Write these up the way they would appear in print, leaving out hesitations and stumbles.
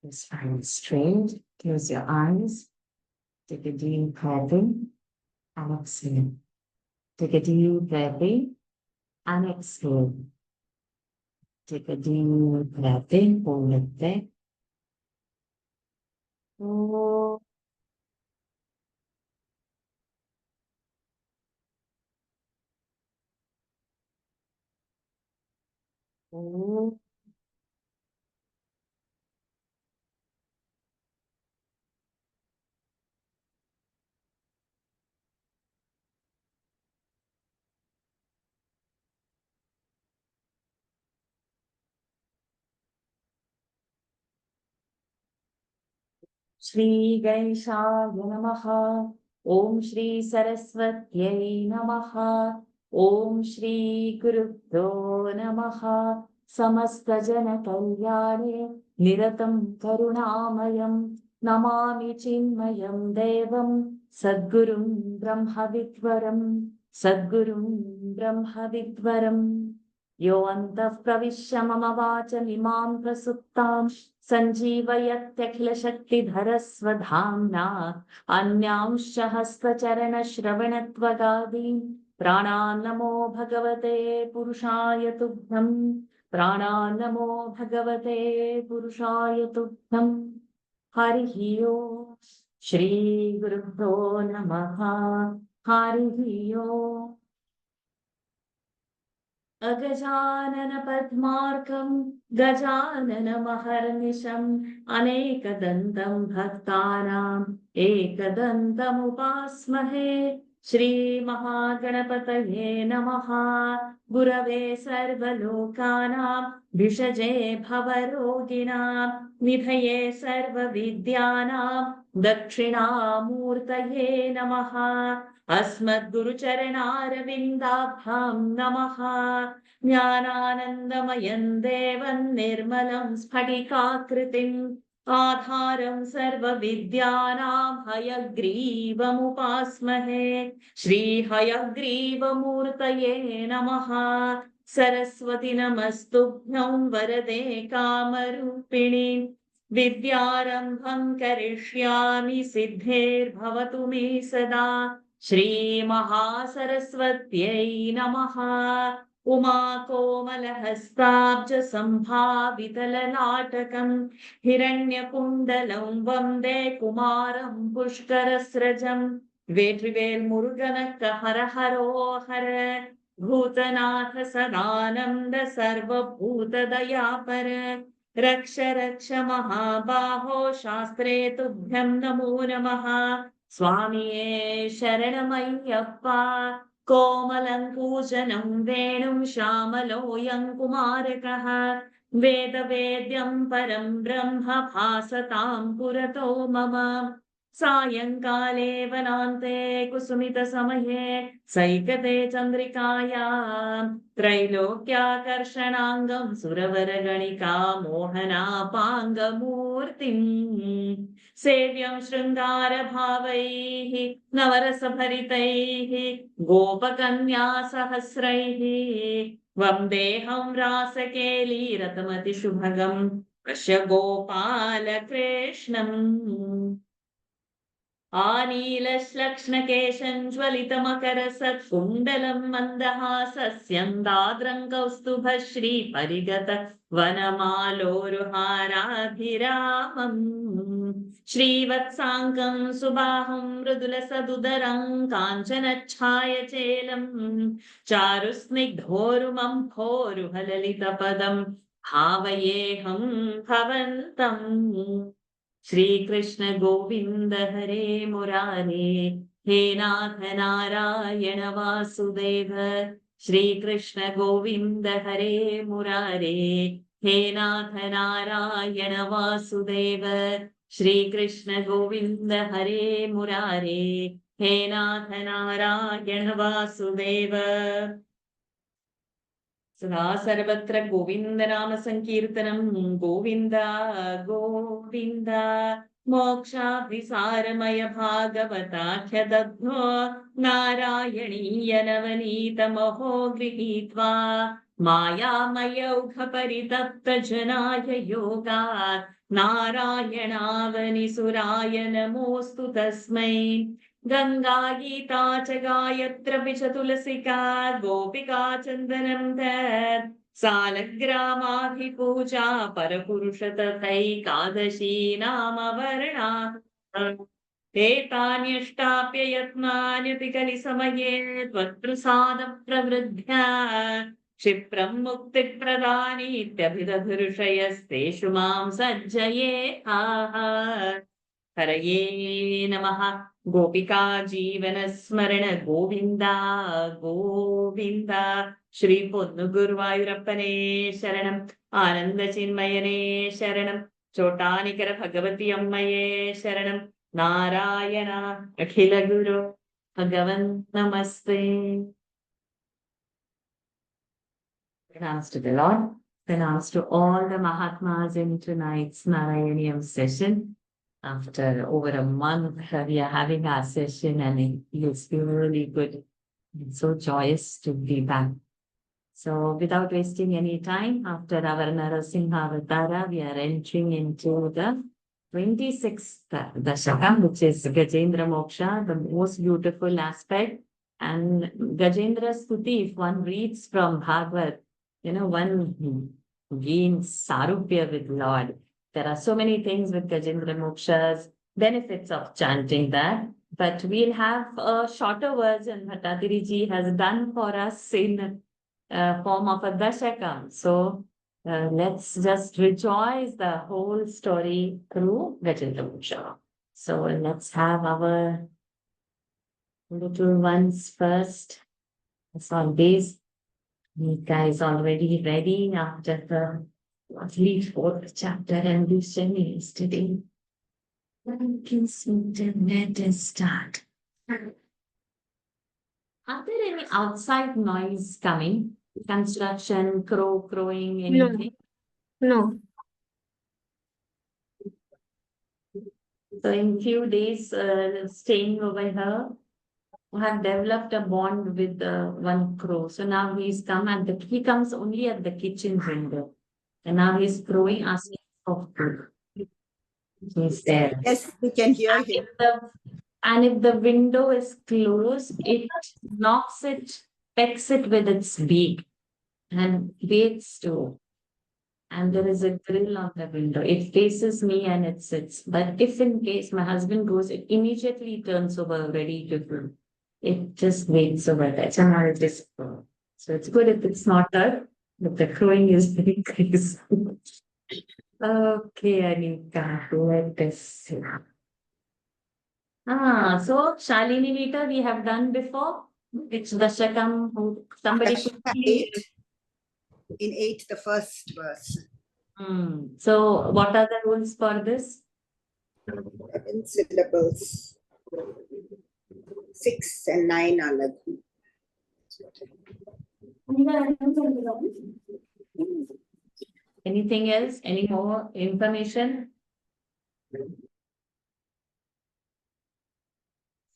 Your spine is straight. Close your eyes. Take a deep breath in and exhale. Take a deep breath in and exhale. Take a deep breath in. Hold it there. Hold. Hold. Shri गणेशाय नमः। ओम श्री सरस्वत्यै नमः। ओम श्री गुरुभ्यो नमः। समस्त जन कल्याणे निरतं करुणामयं नमामि चिन्मयं देवं सद्गुरुं ब्रह्मविद्वरं सद्गुरुं ब्रह्मविद्वरम् यो अन्तः प्रविश्य मम वाचमिमां प्रसुप्तां सञ्जीवयत्यखिलशक्तिधरस्वधाम्ना अन्यांश्च हस्तचरणश्रवणत्वगादीन् प्राणान्नमो भगवते पुरुषाय तुभ्यम् प्राणान्नमो भगवते पुरुषाय तुभ्यम् हरिः ओम् श्रीगुरुभ्यो नमः। हरिः ओम्। अगजानन पद्मार्कं गजाननमहर्निशम् अनेकदन्तं भक्तानाम् एकदन्तमुपास्महे। श्रीमहागणपतये नमः। गुरवे सर्वलोकानां भिषजे भवरोगिणां निधये सर्वविद्यानां दक्षिणामूर्तये नमः। अस्मद्गुरुचरणारविन्दाभ्यां नमः। ज्ञानानन्दमयं देवं निर्मलं स्फटिकाकृतिम् आधारं सर्वविद्यानां हयग्रीवमुपास्महे। श्रीहयग्रीवमूर्तये नमः। सरस्वती नमस्तुभ्यं वरदे कामरूपिणि विद्यारम्भं करिष्यामि सिद्धेर्भवतु मे सदा। श्रीमहासरस्वत्यै नमः। उमाकोमलहस्ताब्जसम्भावितललाटकम् हिरण्यकुण्डलं वन्दे कुमारं पुष्करस्रजम्। वेट्रिवेल् मुरुगनक हर हरो हर भूतनाथ सदानन्द सर्वभूतदयापर रक्ष रक्ष महाबाहो शास्त्रे तुभ्यं नमो नमः। स्वामिये शरणमय्यप्पा कोमलङ्कूजनं वेणुं श्यामलोऽयं कुमारकः वेदवेद्यं परं ब्रह्म भासतां पुरतो मम। सायंकाले वनान्ते कुसुमितसमये सैकते चन्द्रिकायां त्रैलोक्याकर्षणाङ्गं सुरवरगणिका मोहनापाङ्गमूर्तिम् सेव्यं शृङ्गारभावैः नवरसभरितैः गोपकन्या सहस्रैः वन्देऽहं रासकेलीरतमतिशुभगं पश्य गोपालकृष्णम्। आनीलश्लक्ष्णकेशं ज्वलितमकरसत्कुण्डलं मन्दहासस्यं कौस्तुभश्रीपरिगत वनमालोरुहाराभिरामम् श्रीवत्साङ्कं सुबाहुं मृदुलसदुदरं काञ्चनच्छायचेलं चारुस्निग्धोरुमम्भोरुहललितपदं भावयेऽहं भवन्तम्। श्रीकृष्ण गोविन्द हरे मुरारे हे नाथ नारायण वासुदेव। श्रीकृष्ण गोविन्द हरे मुरारे हे नाथ नारायण वासुदेव। श्रीकृष्ण गोविन्द हरे मुरारे हे नाथ नारायण वासुदेव। सदा सर्वत्र गोविन्द नाम संकीर्तनं गोविन्द गोविन्द। मोक्षाभिसारमय भागवताख्यदध्नो नारायणीय नवनीतमहो गृहीत्वा मायामयौघपरितप्तजनाय योगात् नारायणावनिसुराय नमोऽस्तु तस्मै गंगा गीता च गायत्रपि च तुलसिका गोपिका चन्दनं तत् सालग्रामाधिपूजा परपुरुष तथैकादशी नाम वर्णा एतान्यष्टाप्य यत्नान्यपि कलिसमये त्वत्प्रसादप्रवृद्ध्या क्षिप्रं मुक्तिप्रदानीत्यभिदधुरुषयस्तेषु मां सज्जयेथाः हरये नमः गोपिका जीवन स्मरण गोविंदा गोविंदा श्री पोन्नुगुरुवायूरप्पने शरणं आनंद चिन्मयने शरणं चोटानिकर भगवती अम्मये शरणं नारायण अखिल गुरु भगवन् नमस्ते. Pranams to the Lord. Pranams to all the Mahatmas in tonight's Narayaneeyam session. After over a month, we are having our session and it feels really good. It's so joyous to be back. So without wasting any time, after our Narasimha Avatara, we are entering into the 26th Dasakam, which is Gajendra Moksha, the most beautiful aspect. And Gajendra Stuti, if one reads from Bhagavad, one gains sarupya with Lord. There are so many things with Gajendra Moksha's benefits of chanting that, but we'll have a shorter version Bhattatiri has done for us in form of a Dasakam. So let's just rejoice the whole story through Gajendra Moksha. So let's have our little ones first. As always, Nika is already ready after the lovely 4th chapter and Lucian yesterday. Let us start. Are there any outside noise coming? Construction, crowing, anything? No. So in few days, staying over here, I have developed a bond with one crow. So now he comes only at the kitchen window. And now he's crowing, asking for food. He's there. Yes, we can hear him. And if the window is closed, it pecks it with its beak and waits to. And there is a grill on the window. It faces me and it sits. But if in case my husband goes, it immediately turns over ready to do. It just waits over there. So it's good if it's not her, but the crowing is very crazy. Okay, Anika, let us see. So Shalini meter we have done before. It's Dashakam. Somebody should please. In 8, the first verse. So what are the rules for this? 7 syllables. 6 and 9 are Laghu. Anything else? Any more information?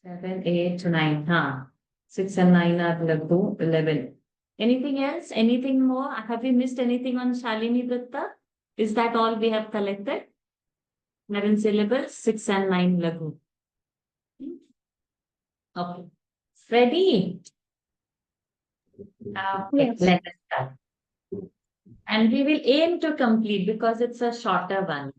7, 8, 9. 6 and 9 are Laghu, 11. Anything else? Anything more? Have we missed anything on Shalini Datta? Is that all we have collected? 11 syllables, 6 and 9 Laghu. Okay. Ready? Yes. Let us start. And we will aim to complete because it's a shorter one.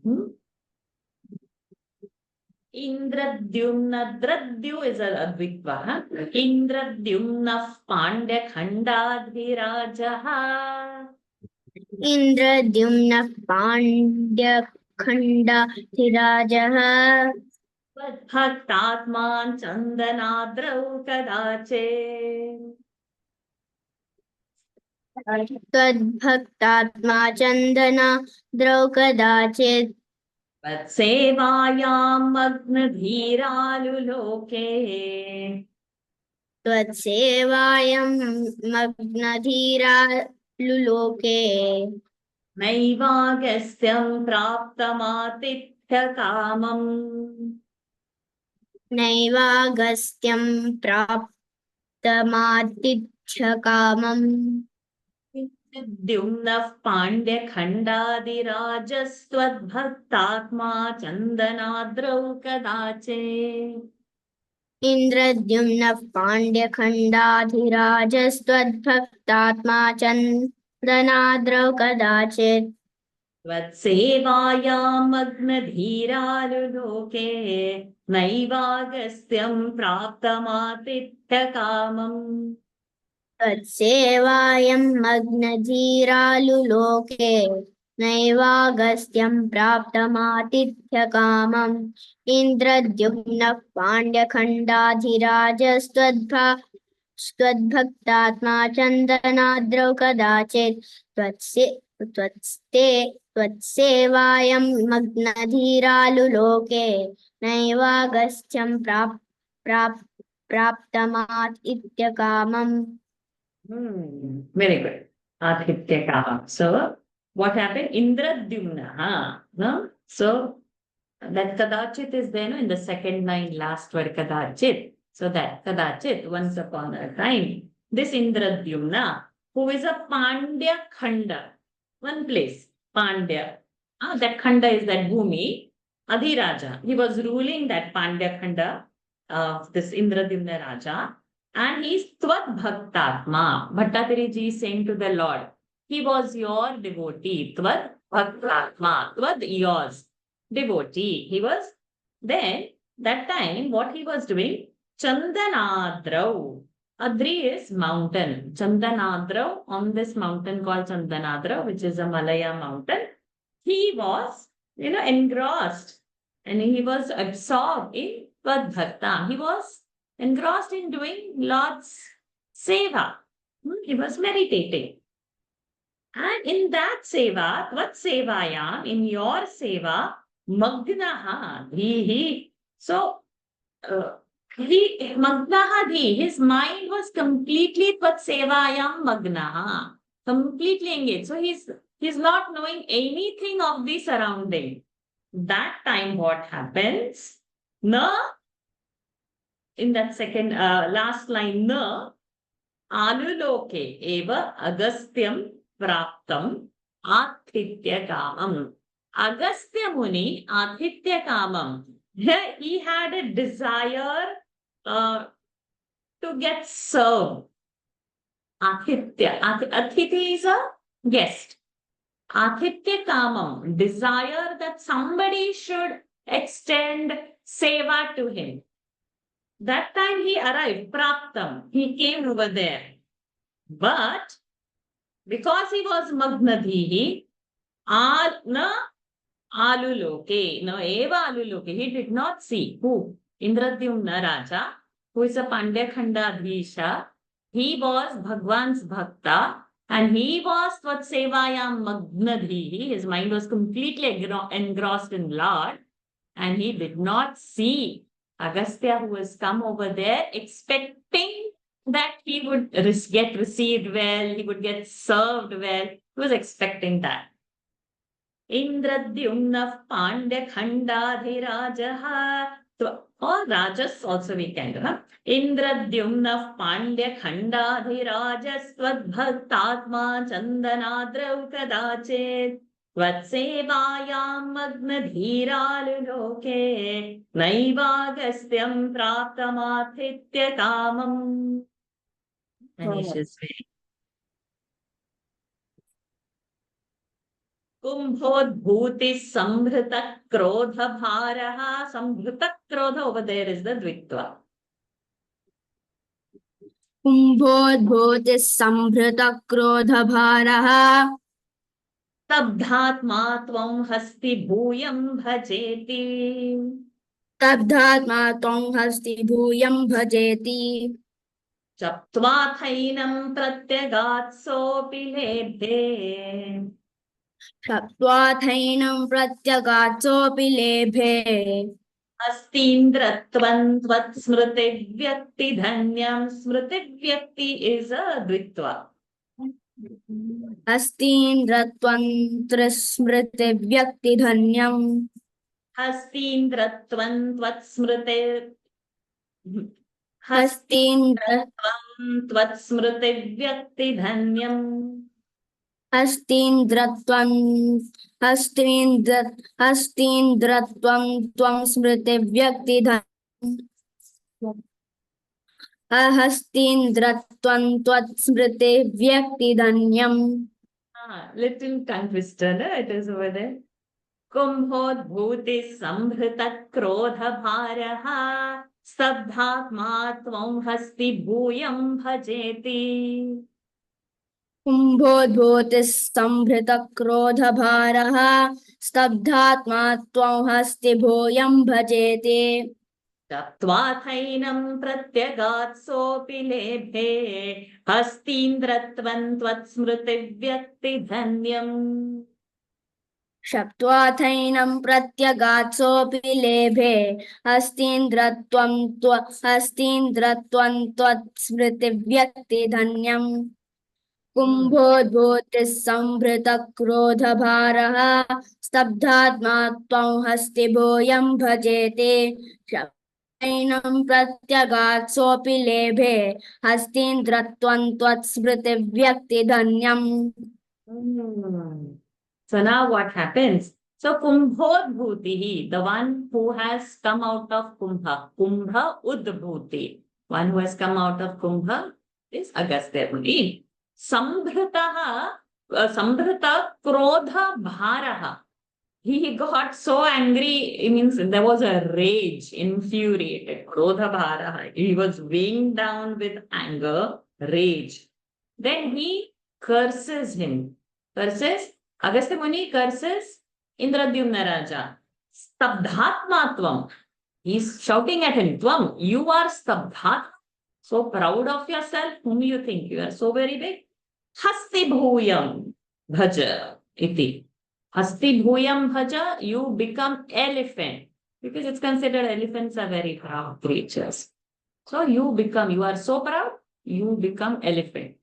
Indradyumna Dradyu is a Advikva. Indradyumna Pandya Khandadhirajaha. Indradyumna Pandya Khandadhirajaha. Bhaktatman Chandanadrau Kadache. Tadbhaktatma Chandana Draukadachit. Vatsevayam Magnadhiraluloke. Tvatsevayam Magnadhira Luloke. Naivagastyam Praptamatithya Kamam. Naivagastyam Praptamatithya Kamam. Indradyumnah Pandya Khandadirajastva Chandanadrau Kadache. Indradyumna Pandyakhandadhirajastvadbhaktatma Chandanadrau Kadachit. Vatsevayam Agnadhiraluloke Naivagastyam Praptamatityakamam. तत्सेवायं मग्नधीरालुलोके नैवागस्त्यं प्राप्तमातिथ्यकामम् इन्द्रद्युम्नः स्वद्भक्तात्मा चन्दनाद्रौ कदाचित् त्वत्सेवायं मग्नधीरालुलोके नैवागस्त्यं प्राप्तमात् इत्यकामम्. Very good. Adhityakam. So, what happened? Indradyumna. No? So, that kadachit is there, no, in the second line, last word kadachit. So, that kadachit, once upon a time, this Indradyumna, who is a Pandya Khanda, one place, Pandya. That Khanda is that Bhumi, Adhiraja. He was ruling that Pandya Khanda, this Indradyumna Raja. And he is Tvat Bhaktatma. Bhattatari ji is saying to the Lord, he was your devotee. Tvat Bhaktatma. Tvat yours. Devotee. He was then, that time, what he was doing? Chandanadrau. Adri is mountain. Chandanadrau, on this mountain called Chandanadrau, which is a Malaya mountain, he was, engrossed and he was absorbed in Tvat Bhakta. He was engrossed in doing Lord's seva. He was meditating. And in that seva, Tvat Sevayam, in your seva, Magnaha Dhihi. So, Magnaha Dhihi, his mind was completely Tvat Sevayam Magnaha. Completely engaged. So, he's not knowing anything of the surrounding. That time, what happens? Na, in that second, last line, na, aluloke eva agastyam praptam atithyakamam. Agastya Muni atithyakamam. He had a desire to get served. Atithya. Atithi is a guest. Atithyakamam. Desire that somebody should extend seva to him. That time he arrived, Praptam. He came over there. But because he was Magnadhihi, Aluloke, no eva Aluloke, he did not see who? Indradyumna Raja, who is a Pandya Khandadhisha. He was Bhagwan's Bhakta and he was Tvatsevayam Magnadhihi. His mind was completely engrossed in Lord and he did not see Agastya, who has come over there expecting that he would get received well, he would get served well. He was expecting that. Indradyumnah Pandya Khandadhirajaha. Or Rajas also we can do. Indradyumnah Pandya Khandadhirajastvadbhaktatma Chandanadrau Kadachit. Vatsevayam Magnadhiraluloke Naivagastyam Praptamatithyakamam. Manisha's way. Kumbhodbhuti Sambrita Krodha Bharaha. Sambrita Krodha, over there is the Dvitva. कुम्भोद्भूतिः सम्भृतक्रोधभारः Tabdhatma Tvam Hasti Bhuyam Bhajeti. तब्धात्मा त्वं हस्ति भूयं भजेति Chaptvathainam Pratyagatsopi Lebhe. क्षत्वाथैनं प्रत्यगात्सोऽपि लेभे Astindratvam Tvat Smriti Vyakti Dhanyam. Smriti Vyakti is a Dvitva. अस्तीन्द्रत्वं त्रिस्मृतिव्यक्तिधन्यम् Astindratvam Tvat Smriti हस्तीन्द्र Tvat Smriti Vyakti Dhanyam. हस्तीन्द्रत्वं हस्तीन्द्रत्वं त्वं स्मृतिव्यक्तिधन्यम् हस्तीन्द्रत्वं त्वत्स्मृतिव्यक्तिधन्यम्. Little tongue twister, no? It is over there. कुम्भोद्भूति संभृत क्रोध भारः स्तब्धात्मा त्वं हस्ति भूयं भजेति. कुम्भोद्भूतिः सम्भृतक्रोधभारः स्तब्धात्मा त्वं हस्ति भूयं भजेति. तत्त्वाथैनं प्रत्यगात्सोऽपि लेभे हस्तीन्द्रत्वं त्वत्स्मृतिव्यक्तिधन्यम्. शक्त्वाथैनं प्रत्यगात्सोऽपि लेभे हस्तीन्द्रत्वं त्वत्स्मृतिव्यक्तिधन्यम्. कुम्भोद्भूतिः सम्भृतक्रोधभारः स्तब्धात्मा त्वं हस्ति भूयं भजेते. शक्त्वैनं प्रत्यगात्सोऽपि लेभे हस्तीन्द्रत्वं त्वत्स्मृतिव्यक्तिधन्यम्. So now what happens? So Kumbhodbhutihi, the one who has come out of Kumbha, Kumbha Udbhuti, one who has come out of Kumbha is Agastya Muni. Sambhrita Krodha Bharaha. He got so angry, it means there was a rage, infuriated. Krodha Bharaha. He was weighing down with anger, rage. Then he curses him. Agastya Muni curses Indradyumna Raja. Stabdhatmatvam. He's shouting at him, Tvam, you are Stabdhat. So proud of yourself. Whom you think? You are so very big. Hasti Bhuyam Bhaja iti. Hasti Bhuyam Bhaja, you become elephant. Because it's considered elephants are very proud creatures. So you are so proud, you become elephant.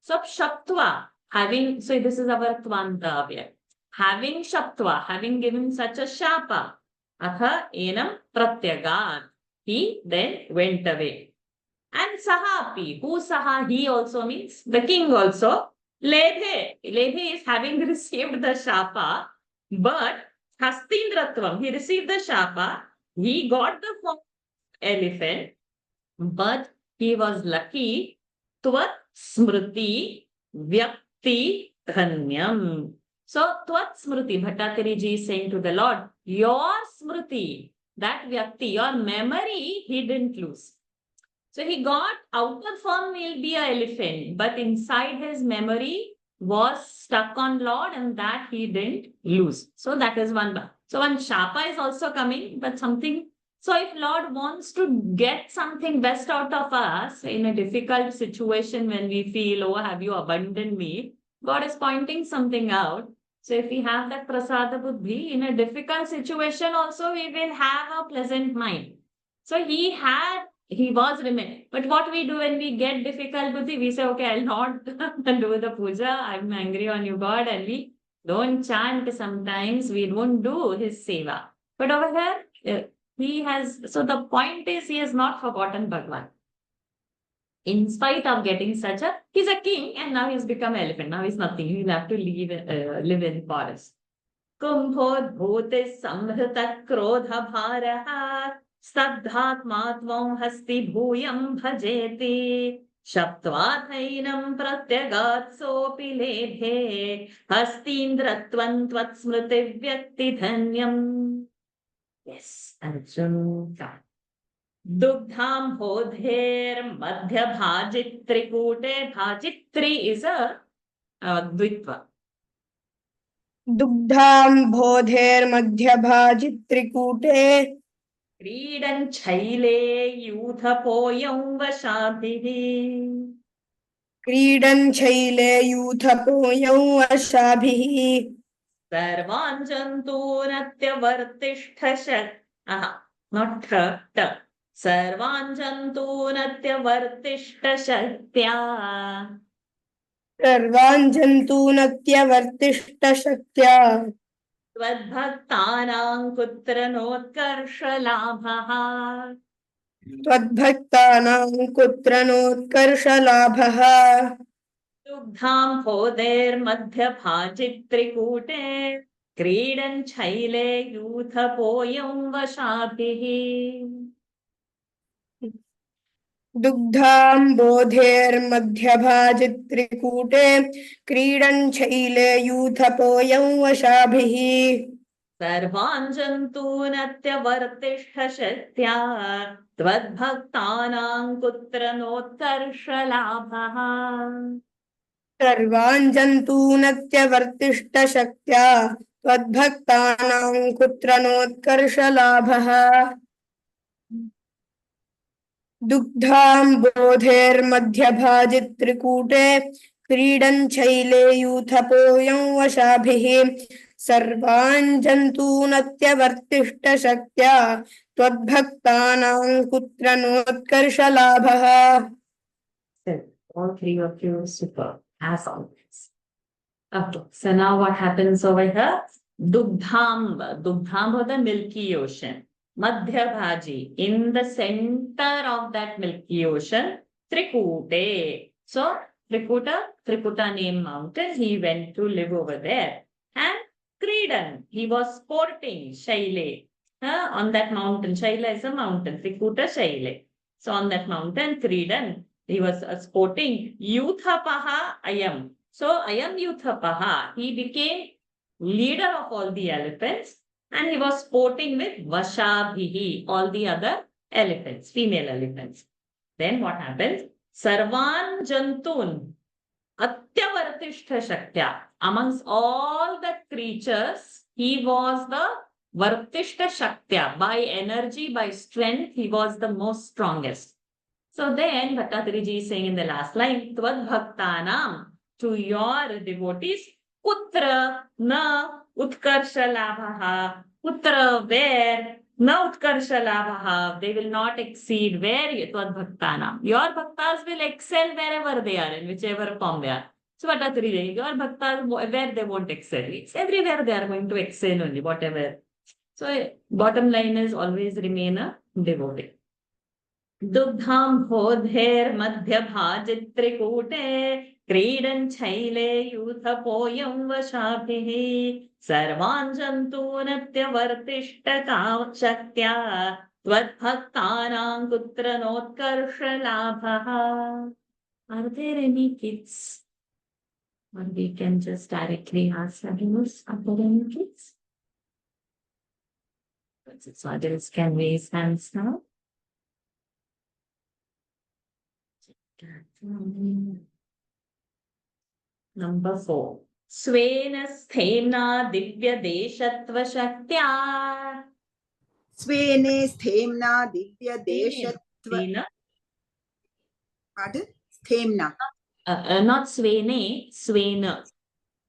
So Shaktva, so this is our Tvantavya. Having Shaktva, having given such a Shapa, Atha Enam Pratyagat, he then went away. And Sahapi, who Saha, he also means the king also. Lebhe is having received the Shapa, but Hastindratvam, he received the Shapa, he got the form of elephant, but he was lucky. Tvat Smriti Vyakti Dhanyam. So, Tvat Smriti, Bhattakari ji is saying to the Lord, your Smriti, that Vyakti, your memory, he didn't lose. So, he got outer form will be an elephant, but inside his memory was stuck on Lord and that he didn't lose. So, that is one. So, one Shapa is also coming, but something. So, if Lord wants to get something best out of us in a difficult situation when we feel, oh, have you abandoned me? God is pointing something out. So, if we have that prasada buddhi, in a difficult situation also, we will have a pleasant mind. So, he was remained. But what we do when we get difficult buddhi, we say, okay, I'll not do the puja. I'm angry on you, God. And we don't chant sometimes. We don't do his seva. But over here, so the point is, he has not forgotten Bhagwan. In spite of getting he's a king and now he's become an elephant. Now he's nothing. He'll have to live in forest. Kumbhodbhuti samhrita krodha bharaha stabdhatma tvam hasti bhuyam bhajeti shaptvathainam pratyagatsopi lebhe hastindratvam tvatsmriti vyaktidhanyam. Yes, Arjuna. Dugdham hodher madhya bhajitrikute. Bhajitri is a dvitva. दुग्धां बोधेर्मध्यभाजित्रिकूटे Creedan chaile youthapoyam vashabhihi. क्रीडन् शैले यूथपोयौ वशाभिः Sarvan jantunatyavartishta shak. Not ta. Sarvan jantunatyavartishta shaktya. सर्वान् जन्तूनत्यवर्तिष्ठशक्त्या Tvadbhaktanam kutra notkarshalabhaha. त्वद्भक्तानां कुत्र नोत्कर्षलाभः दुग्धां भोदेर्मध्यभाजि त्रिकूटे क्रीडन् Shelley यूथपोऽयं वशाभिः दुग्धाम्बोधेर्मध्यभाजि त्रिकूटे क्रीडन् Shelley यूथपोऽयं वशाभिः सर्वान् जन्तूनत्यवर्तिष्ठ शक्त्या त्वद्भक्तानां कुत्र नोत्कर्षलाभः सर्वान् जन्तूनत्यवर्तिष्ठ शक्त्या त्वद्भक्तानां कुत्र नोत्कर्षलाभः दुग्धाम्बोधेर्मध्यभाजि त्रिकूटे क्रीडन् शैले यूथपोऽयं वशाभिः सर्वान् जन्तूनत्यवर्तिष्ठ शक्त्या त्वद्भक्तानां कुत्र नोत्कर्षलाभः. All three of you super, as always. Okay, so now what happens over here? Dugdham, Dugdham, the Milky Ocean. Madhyabhaji, in the center of that Milky Ocean, Trikute. So, Trikuta named mountain, he went to live over there. And Kridan, he was sporting, Shaile, on that mountain. Shaila is a mountain, Trikuta Shaile. So, on that mountain, Kridan, he was sporting Yuthapaha Ayam. So Ayam Yuthapaha, he became leader of all the elephants and he was sporting with Vashabhihi, all the other elephants, female elephants. Then what happens? Sarvan Jantun Atyavartishta Shaktya. Amongst all the creatures, he was the Vartishta Shaktya. By energy, by strength, he was the most strongest. So then Bhattathariji is saying in the last line, Tvad Bhaktanam, to your devotees, Putra na Utkarsha Labhaha, Putra where na Utkarsha Labhaha, they will not exceed where Tvad Bhaktanam. Your bhaktas will excel wherever they are, in whichever form they are. So Bhattathariji, your bhaktas, where they won't excel, it's everywhere they are going to excel only, whatever. So bottom line is always remain a devotee. दुग्धां भोधेर्मध्यभाजि त्रिकूटे क्रीडन् Shelley यूथपोऽयं वशाभिः सर्वान् जन्तूनत्यवर्तिष्ठता शक्त्या त्वद्भक्तानां कुत्र नोत्कर्षलाभः. Are there any kids? Or we can just directly ask Abhinus, are there any kids? So adults can raise hands now. Number 4. Svena sthemna divya deshatva shaktya. Svene sthemna divya deshatva. Pardon? Sthemna. Not svene, svena.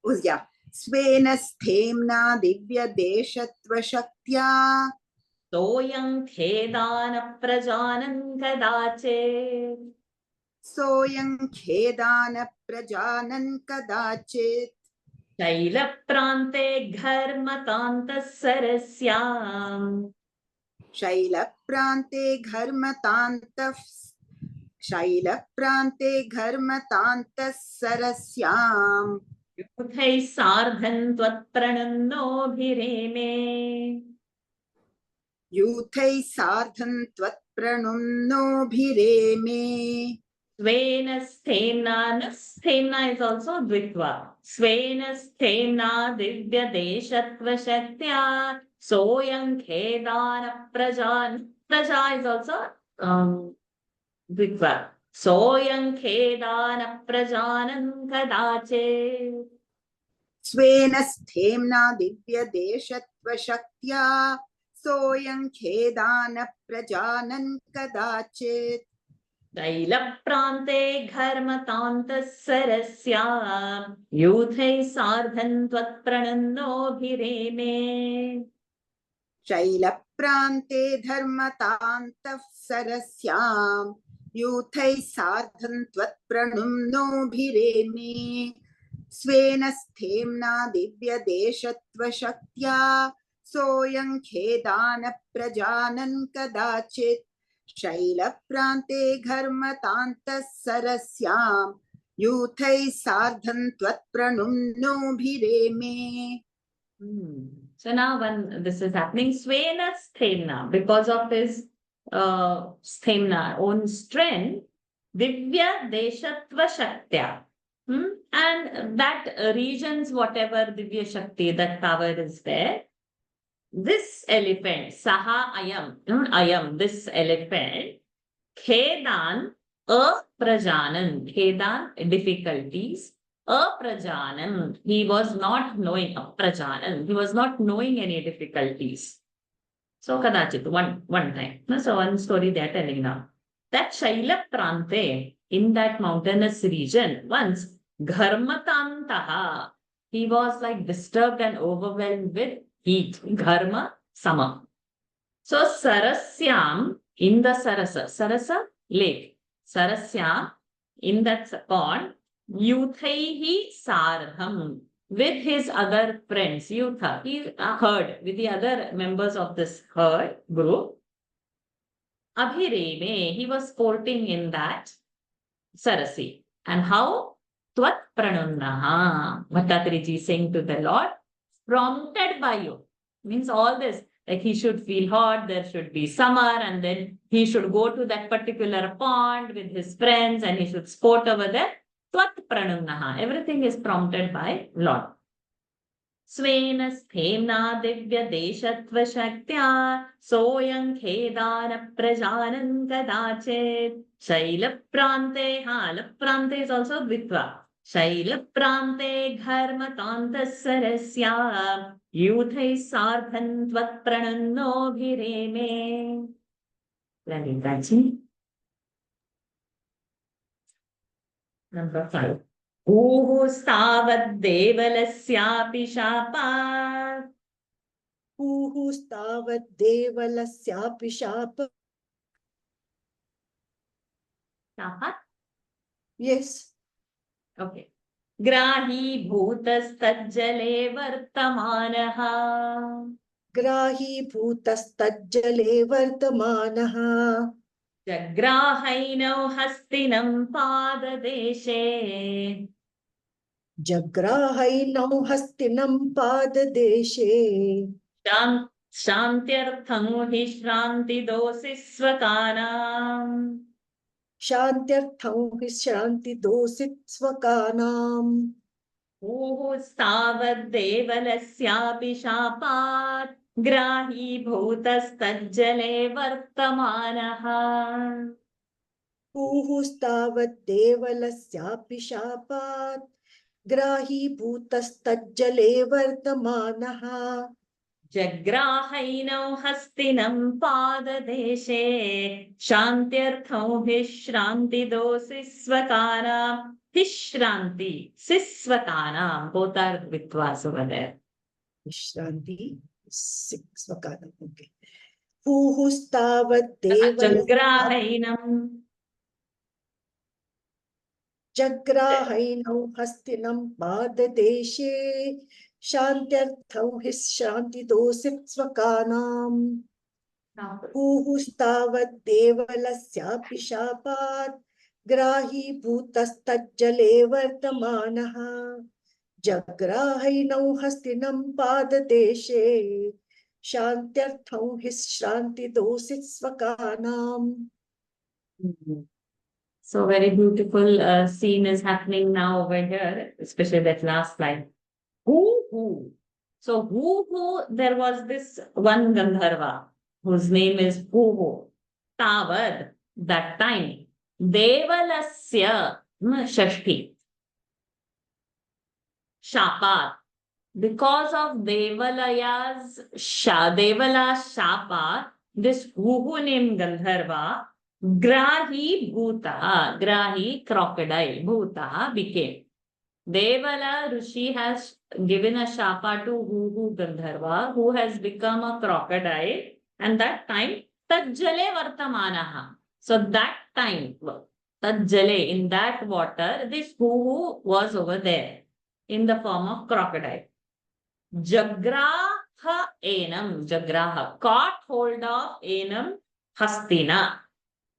Oh, yeah. Svena sthemna divya deshatva shaktya. Soyam khedana prajanan kadache. Soyam khedana prajanan kadachit. Shaila prante gharmatantas sarasyam. Shaila prante gharmatantas sarasyam. Yuthai sardhan tvat pranannobhireme. Yuthai sardhan tvat pranannobhireme. Svena sthemna, sthemna is also dvitva. Svena sthemna divya deshatva shaktya soyam khedana prajan. Praja is also dvitva. Soyam khedana prajanan kadache. Svena sthemna divya deshatva shaktya soyam khedana prajanan kadachit. Shaila prante gharmatantas sarasyam yuthai sardhan tvat pranannobhireme. Shaila prante dharmatantaf sarasyam yuthai sardhan tvat pranannobhireme. Svena sthemna divya deshatva shaktya soyam khedana prajanan kadachit. Shaila prante gharmatantas sarasyam यूथैः सार्धं त्वत्प्रणुम्नोभिरेमे. So now when this is happening, Svena Sthemna, because of his Sthemna, own strength, Divya Deshatva Shaktya. And that regions, whatever Divya Shakti, that power is there. This elephant, Saha Ayam, this elephant, Khedan Aprajanan, Khedan, difficulties. Aprajanan, he was not knowing, Aprajanan, he was not knowing any difficulties. So kadachit, one time. So one story they are telling now. That Shaila Prante, in that mountainous region, once Gharmatantaha, he was like disturbed and overwhelmed with heat. Gharma, summer. So Sarasyam, in the Sarasa, lake. Sarasyam, in that pond, Yuthaihi Sarham, with his other friends, Yutha, he herd, with the other members of this herd group. Abhireme, he was sporting in that Sarasi. And how? Tvat pranunnaha, Bhattatriji saying to the Lord, prompted by you. Means all this, like he should feel hot, there should be summer, and then he should go to that particular pond with his friends and he should sport over there. Tvat pranunnaha, everything is prompted by Lord. Svena sthemna divya deshatva shaktya soyam khedana prajanan kadachet shaila prante, Lap-prante is also Dvitva. Shaila prante gharmatantas sarasya yuthai sardhan tvat prananno bhireme. Lalitaji. Number 5. Stavaddevalasyapi shapat. Stavaddevalasyapi shapat. Shapat? Yes. Okay. Grahi bhutastajjale vartamanaha. Grahi bhutastajjale vartamanaha. Jagrahainau hastinam padadeshe. Jagrahainau hastinam padadeshe. Shantyartham hi shranti dosi svakanam. Shantyartham hi shranti dosit svakanam. Stavaddevalasyapi shapat. Grahi bhutastajjale vartamanaha. Stavaddevalasyapi shapat. Grahi bhutastajjale vartamanaha. Jagrahainau hastinam padadeshe shantyartham hishranti dosi svakanam. Hishranti, sisvakanam, both are Dvitvas over there. Vishranti, six vakana. Okay. Stavaddevalasyapi. Jagrahainam. Jagrahainau hastinam padadeshe shantyartham hishranti dosit svakanam. Stavaddevalasyapi shapat grahi bhutastajjale vartamanaha. Jagrahainau hastinam padadeshe shantyartham hishranti dosit svakanam. So very beautiful scene is happening now over here, especially that last line. Who? So who, there was this one Gandharva whose name is who. Tavad, that time. Devalasya, Shashti. Shapat. Because of Devala Shapat, this who named Gandharva, Grahi Bhuta, Grahi crocodile, Bhuta became. Devala Rishi has given a shapa to who Gandharva, who has become a crocodile, and that time Tajjale Vartamanaha. So that time, Tajjale, in that water, this who was over there in the form of crocodile. Jagraha Enam, Jagraha, caught hold of Enam Hastina.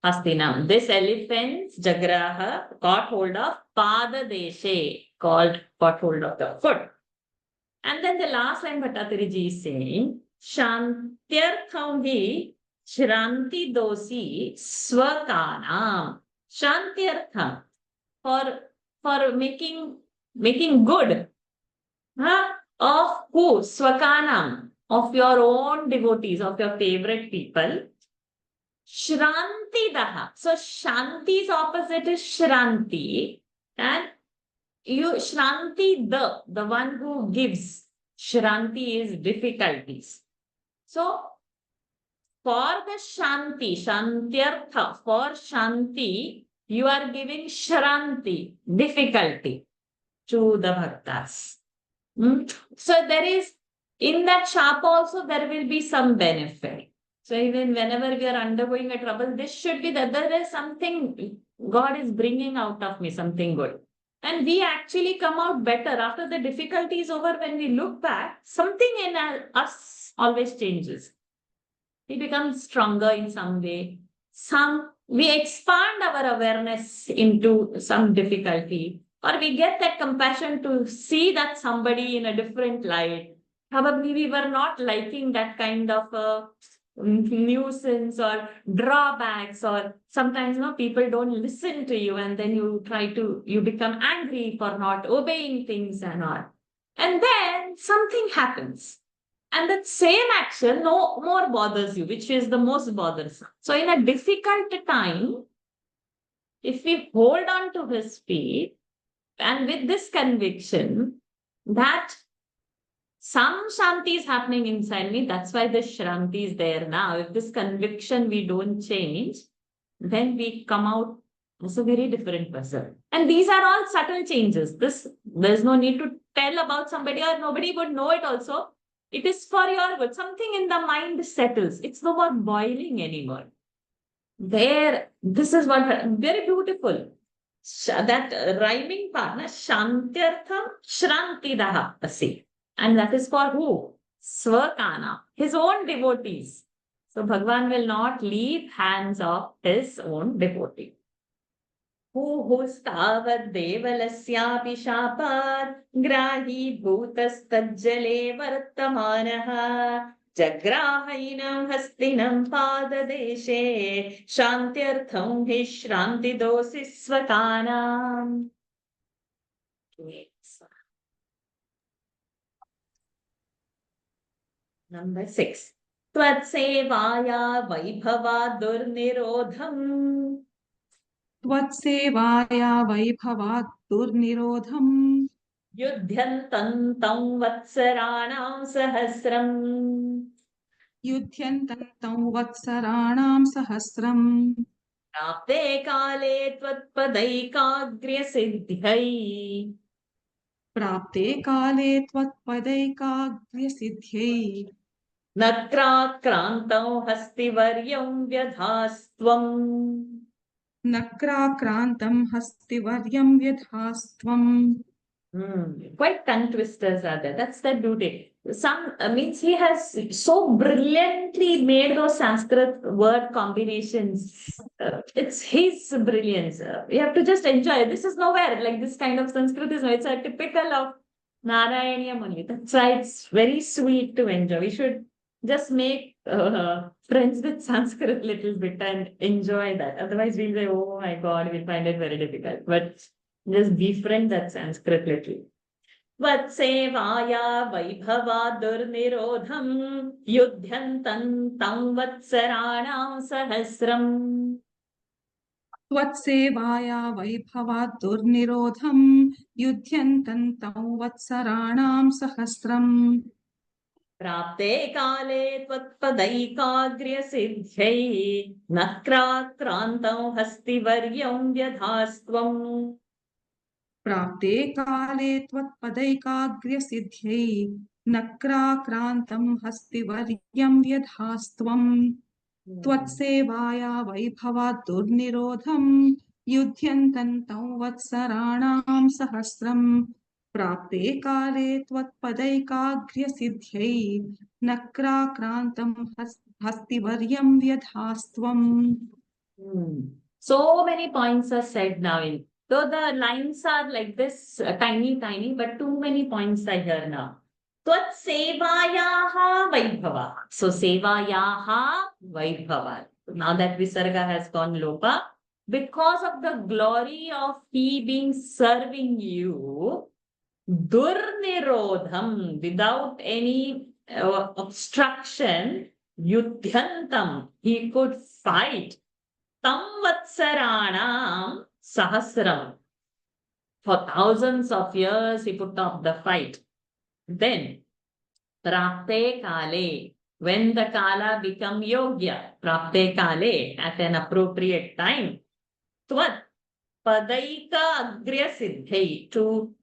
Hastinam. This elephant's Jagraha got hold of Pada Deshe, got hold of the foot. And then the last line Bhattatiriji is saying, Shantyartham hi Shranti dosi swakanam. Shantyartham, for making good, of who? Swakanam, of your own devotees, of your favorite people. Shranti daha. So Shanti's opposite is Shranti. And Shranti, the one who gives. Shranti is difficulties. So for the Shanti, Shantyartha, for Shanti, you are giving Shranti, difficulty, to the bhaktas. So there is, in that shapa also, there will be some benefit. So even whenever we are undergoing a trouble, this should be that there is something God is bringing out of me, something good. And we actually come out better after the difficulty is over. When we look back, something in us always changes. We become stronger in some way. We expand our awareness into some difficulty, or we get that compassion to see that somebody in a different light. Probably we were not liking that kind of a nuisance or drawbacks, or sometimes people don't listen to you, and then you become angry for not obeying things and all. And then something happens. And that same action no more bothers you, which is the most bothersome. So in a difficult time, if we hold on to his feet, and with this conviction that some Shanti is happening inside me, that's why the Shranti is there now. If this conviction we don't change, then we come out as a very different person. And these are all subtle changes. There's no need to tell about somebody, or nobody would know it also. It is for your good. Something in the mind settles. It's no more boiling anymore. This is what, very beautiful. That rhyming part, Shantyartham Shrantidaha asi. And that is for who? Swakana, his own devotees. So Bhagavan will not leave hands of his own devotee. Stavad devalasyapi shapat grahi bhutastajjale vartamanaha jagrahainam hastinam padadeshe shantyartham hi shranti dosi swakanam. Number 6. Tvatsevaya vaibhava durnirodham. Tvatsevaya vaibhavat durnirodham. Yudhyantam tam vatsaranam sahasram. Yudhyantam vatsaranam sahasram. Prapte kale tvatpadaikagriya siddhai. Prapte kale tvatpadaikagriya siddhyai. Nakrakrantam hastivaryam vyadhastvam. Nakrakrantam hastivaryam vyadhastvam. Quite tongue twisters are there. That's the beauty. Some means he has so brilliantly made those Sanskrit word combinations. It's his brilliance. You have to just enjoy it. This is nowhere like this kind of Sanskrit is. It's a typical of Narayaneeyam only. That's why it's very sweet to enjoy. We should just make friends with Sanskrit little bit and enjoy that. Otherwise, we'll say, oh my God, we'll find it very difficult. But just befriend that Sanskrit little. Vatsevaya vaibhava durnirodham yudhyantam tam vatsaranam sahasram. Tvatsevaya vaibhavat durnirodham yudhyantam vatsaraణam sahasram. Prapte kale tvatpadaikagriya siddhyai nakrakrantam hastivaryam vyadhastvam. Prapte kale tvatpadaikagriya siddhyai nakrakrantam hastivaryam vyadhastvam. Tvatsevaya vaibhavat durnirodham yudhyantam vatsaraణam sahasram. Prapte kale tvatpadaikagriya siddhyai nakrakrantam hastivaryam vyadhastvam. So many points are said now in, though the lines are like this, tiny, but too many points are here now. Tvat sevayaha vaibhava. So sevayaha vaibhava. Now that Visarga has gone lopa, because of the glory of he being serving you, durnirodham, without any obstruction, yudhyantam, he could fight Tamvatsaranam Sahasram. For thousands of years, he put up the fight. Then, Prapte Kale, when the Kala become Yogya, Prapte Kale, at an appropriate time, Tvat Padaika Agriya Siddhi, to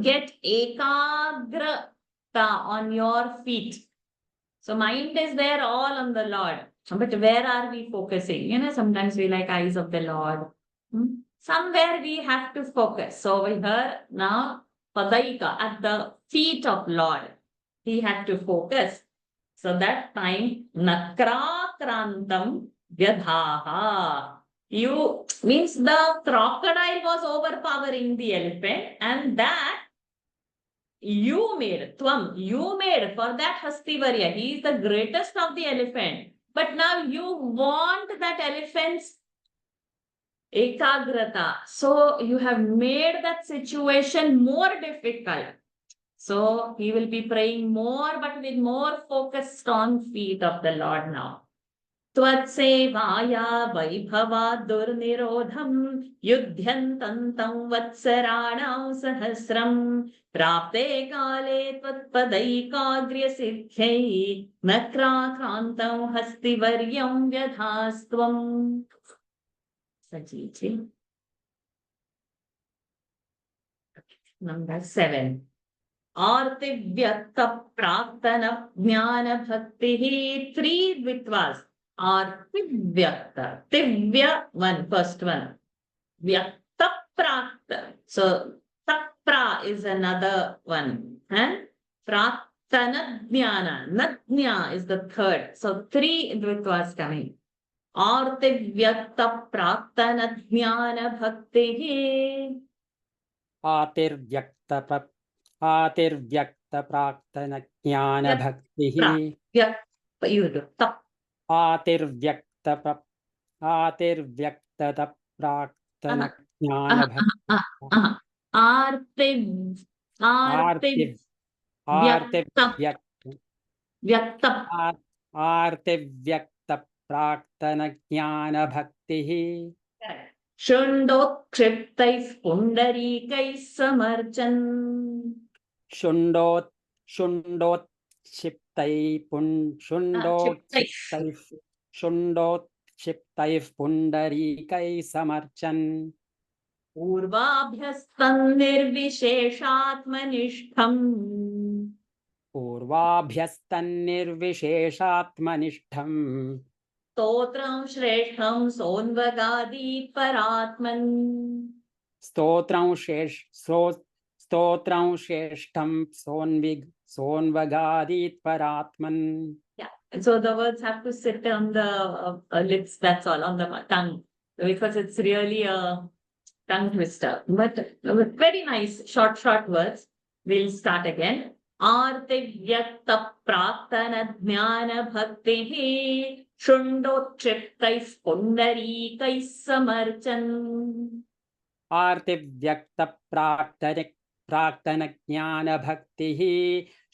get Ekagrata on your feet. So mind is there all on the Lord. But where are we focusing? You know, sometimes we like eyes of the Lord. Somewhere we have to focus. So over here now, Padaika, at the feet of Lord, he had to focus. So that time, Nakra Krantam Vyadhaha. You means the crocodile was overpowering the elephant, and that you made for that Hastivarya. He is the greatest of the elephant. But now you want that elephant's ekagrata. So you have made that situation more difficult. So he will be praying more, but with more focused on feet of the Lord now. Tvatsevaya vaibhava durnirodham yudhyantantam vatsaraణam sahasram prapte kale tvatpadaikagriya siddhai nakrakrantam hastivaryam vyadhastvam. Sajiji. Number 7. Artivyakta praktana jnana bhakti. 3 dvitvas. Artivyakta. Tivya, first one. Vyakta prakta. So, tapra is another one. And praktana jnana. Nadnya is the third. So, 3 dvitvas coming. Artivyakta praktana jnana bhakti. आतिर्व्यक्त प्राक्तन ज्ञान भक्तिः You do. Tap. आतिर्व्यक्त प्राक्तन ज्ञान भक्तिः आर्तिव्यक्त प्राक्तन ज्ञान भक्तिः Shundokshiptais pundarikais samarchan. शुण्डोत्क्षिप्तैः पुण्डरीकैः समर्चन् पूर्वाभ्यस्तन्निर्विशेषात्मनिष्ठम् Stotram shreshtham sonvagadi paratman. स्तोत्रं श्रेष्ठं सोन्वगादीत् परात्मन्. Yeah, and so the words have to sit on the lips, that's all, on the tongue, because it's really a tongue twister. But very nice, short words. We'll start again. Artivyakta praktana jnana bhaktihi shundokshiptais pundarikais samarchan. आर्तिव्यक्त प्राक्तन ज्ञान भक्तिः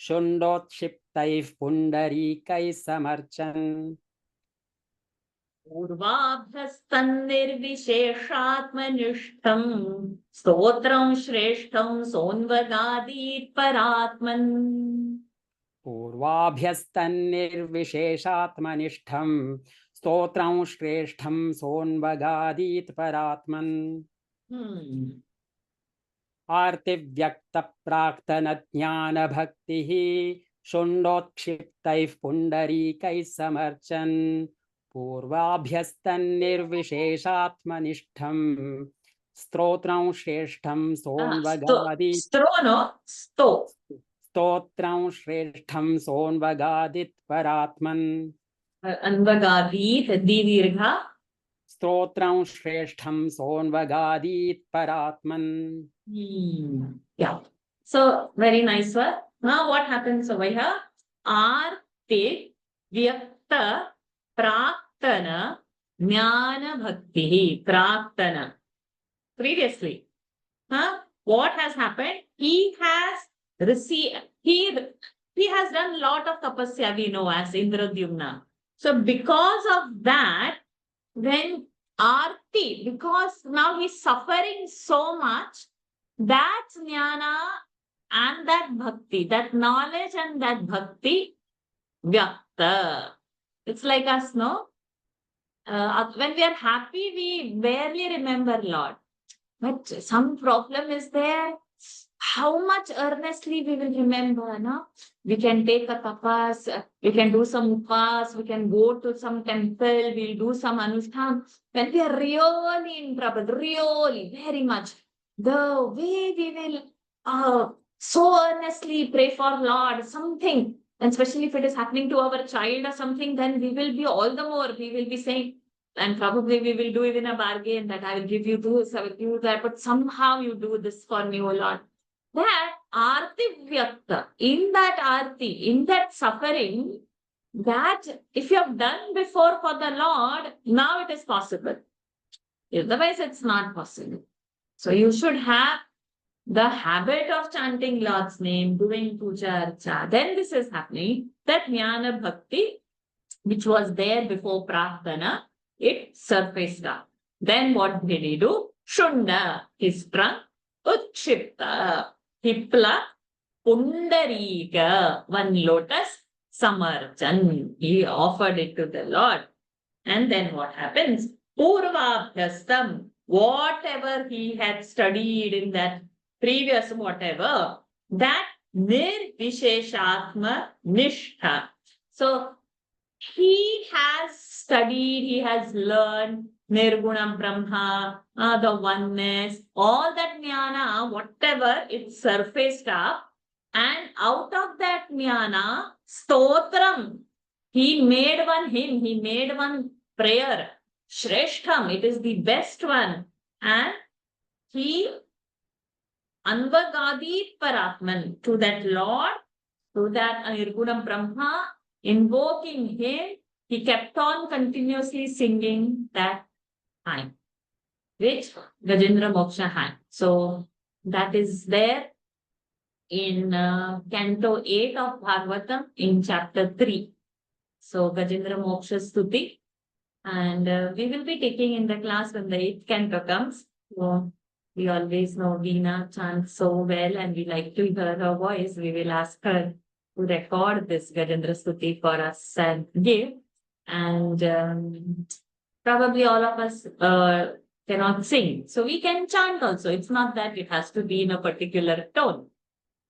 शुण्डोत्क्षिप्तैः पुण्डरीकैः समर्चन् पूर्वाभ्यस्तन्निर्विशेषात्मनिष्ठम् स्तोत्रं श्रेष्ठं सोन्वगादीत् परात्मन्. पूर्वाभ्यस्तन्निर्विशेषात्मनिष्ठं स्तोत्रं श्रेष्ठं सोन्वगादीत् परात्मन्. आर्तिव्यक्त प्राक्तन ज्ञान भक्तिः शुण्डोत्क्षिप्तैः पुण्डरीकैः समर्चन् पूर्वाभ्यस्तन्निर्विशेषात्मनिष्ठं स्तोत्रं श्रेष्ठं सोन्वगादीत् स्तोत्रं श्रेष्ठं सोन्वगादीत् परात्मन्. Anvagadeet, didीर्घ. स्तोत्रं श्रेष्ठं सोन्वगादीत् परात्मन्. Yeah. So very nice one. Now what happens over here? Arti, Vyakta, Praktana, Jnana Bhakti, Praktana. Previously, what has happened? He has received, he has done lot of tapasya, we know as Indradyumna. So because of that, when Arti, because now he's suffering so much, that jnana and that bhakti, that knowledge and that bhakti, vyakta. It's like us, no? When we are happy, we barely remember Lord. But some problem is there. How much earnestly we will remember, no? We can take a tapas, we can do some upas, we can go to some temple, we'll do some anushthan. When we are really in trouble, really, very much, the way we will so earnestly pray for Lord, something, and especially if it is happening to our child or something, then we will be all the more, we will be saying, and probably we will do even a bargain that I will give you this, I will give you that, but somehow you do this for me, O Lord. That Arti Vyakta, in that Arti, in that suffering, that if you have done before for the Lord, now it is possible. Otherwise, it's not possible. So you should have the habit of chanting Lord's name, doing puja archa. Then this is happening. That Jnana Bhakti, which was there before Prarthana, it surfaced up. Then what did he do? Shunda, he sprung. Utshipta, he plucked. Pundarika, one lotus. Samarchan, he offered it to the Lord. And then what happens? Purvabhyastam, whatever he had studied in that previous whatever, that nirvisheshatma nishtha. So he has studied, he has learned Nirgunam Brahma, the oneness, all that jnana, whatever, it surfaced up. And out of that jnana, stotram, he made one hymn, he made one prayer. Shreshtham, it is the best one. And he anvagadi paratman, to that Lord, to that Nirgunam Brahma, invoking him, he kept on continuously singing that hymn, which Gajendra Moksha had. So that is there in Canto 8 of Bhagavatam in chapter 3. So Gajendra Moksha Stuti. And we will be taking in the class when the 8th canto comes. So we always know Veena chants so well and we like to hear her voice. We will ask her to record this Gajendra Stuti for us and give. And probably all of us cannot sing. So we can chant also. It's not that it has to be in a particular tone.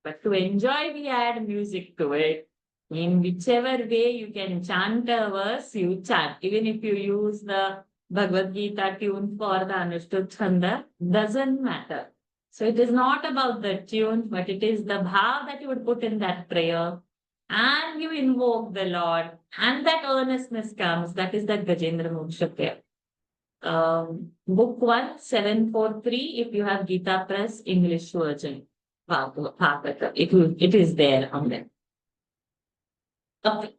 But to enjoy, we add music to it. In whichever way you can chant a verse, you chant. Even if you use the Bhagavad Gita tune for the Anushtup Chanda, doesn't matter. So it is not about the tune, but it is the bhav that you would put in that prayer. And you invoke the Lord. And that earnestness comes. That is that Gajendra Moksha prayer. Book 1, 743, if you have Gita Press, English version. It is there on them. Okay.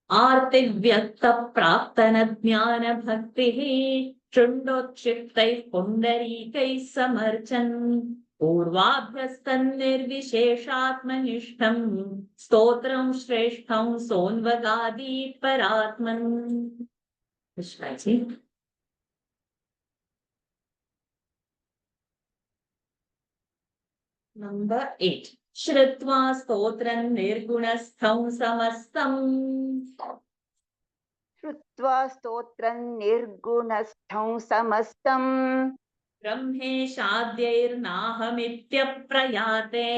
Arti Vyakta Praktana Jnana Bhakti Chundotshiptai Pundarikai Samarchan Purvabhyastan Nirvisheshatmanishtam Stotram Shreshtham Sonvagadi Paratman. Vishwaji. Number 8. Shritva Stotran Nirgunastham Samastam. श्रुत्वा स्तोत्रं निर्गुणस्थं समस्तं ब्रह्मेशाद्यैर्नाहमित्यप्रयाते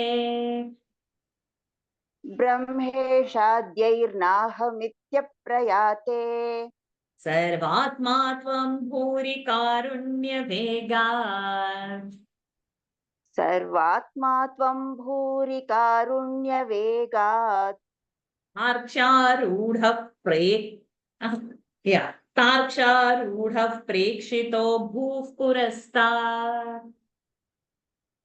ब्रह्मेशाद्यैर्नाहमित्यप्रयाते सर्वात्मा त्वं भूरि कारुण्यवेगात् सर्वात्मा त्वं भूरि कारुण्यवेगात् आर्क्षारूढ pray yeah तार्क्षारूढः प्रेक्षितो भूः पुरस्तात्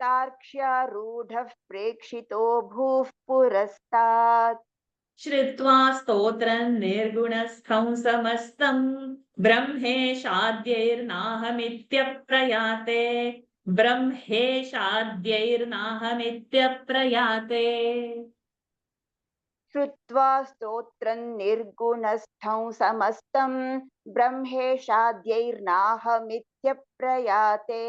तार्क्ष्यारूढः प्रेक्षितो भूः पुरस्तात् श्रुत्वा स्तोत्रं निर्गुणस्थं समस्तं ब्रह्मेशाद्यैर्नाहमित्यप्रयाते ब्रह्मेशाद्यैर्नाहमित्यप्रयाते श्रुत्वा स्तोत्रं निर्गुणस्थं समस्तं ब्रह्मेशाद्यैर्नाहमित्यप्रयाते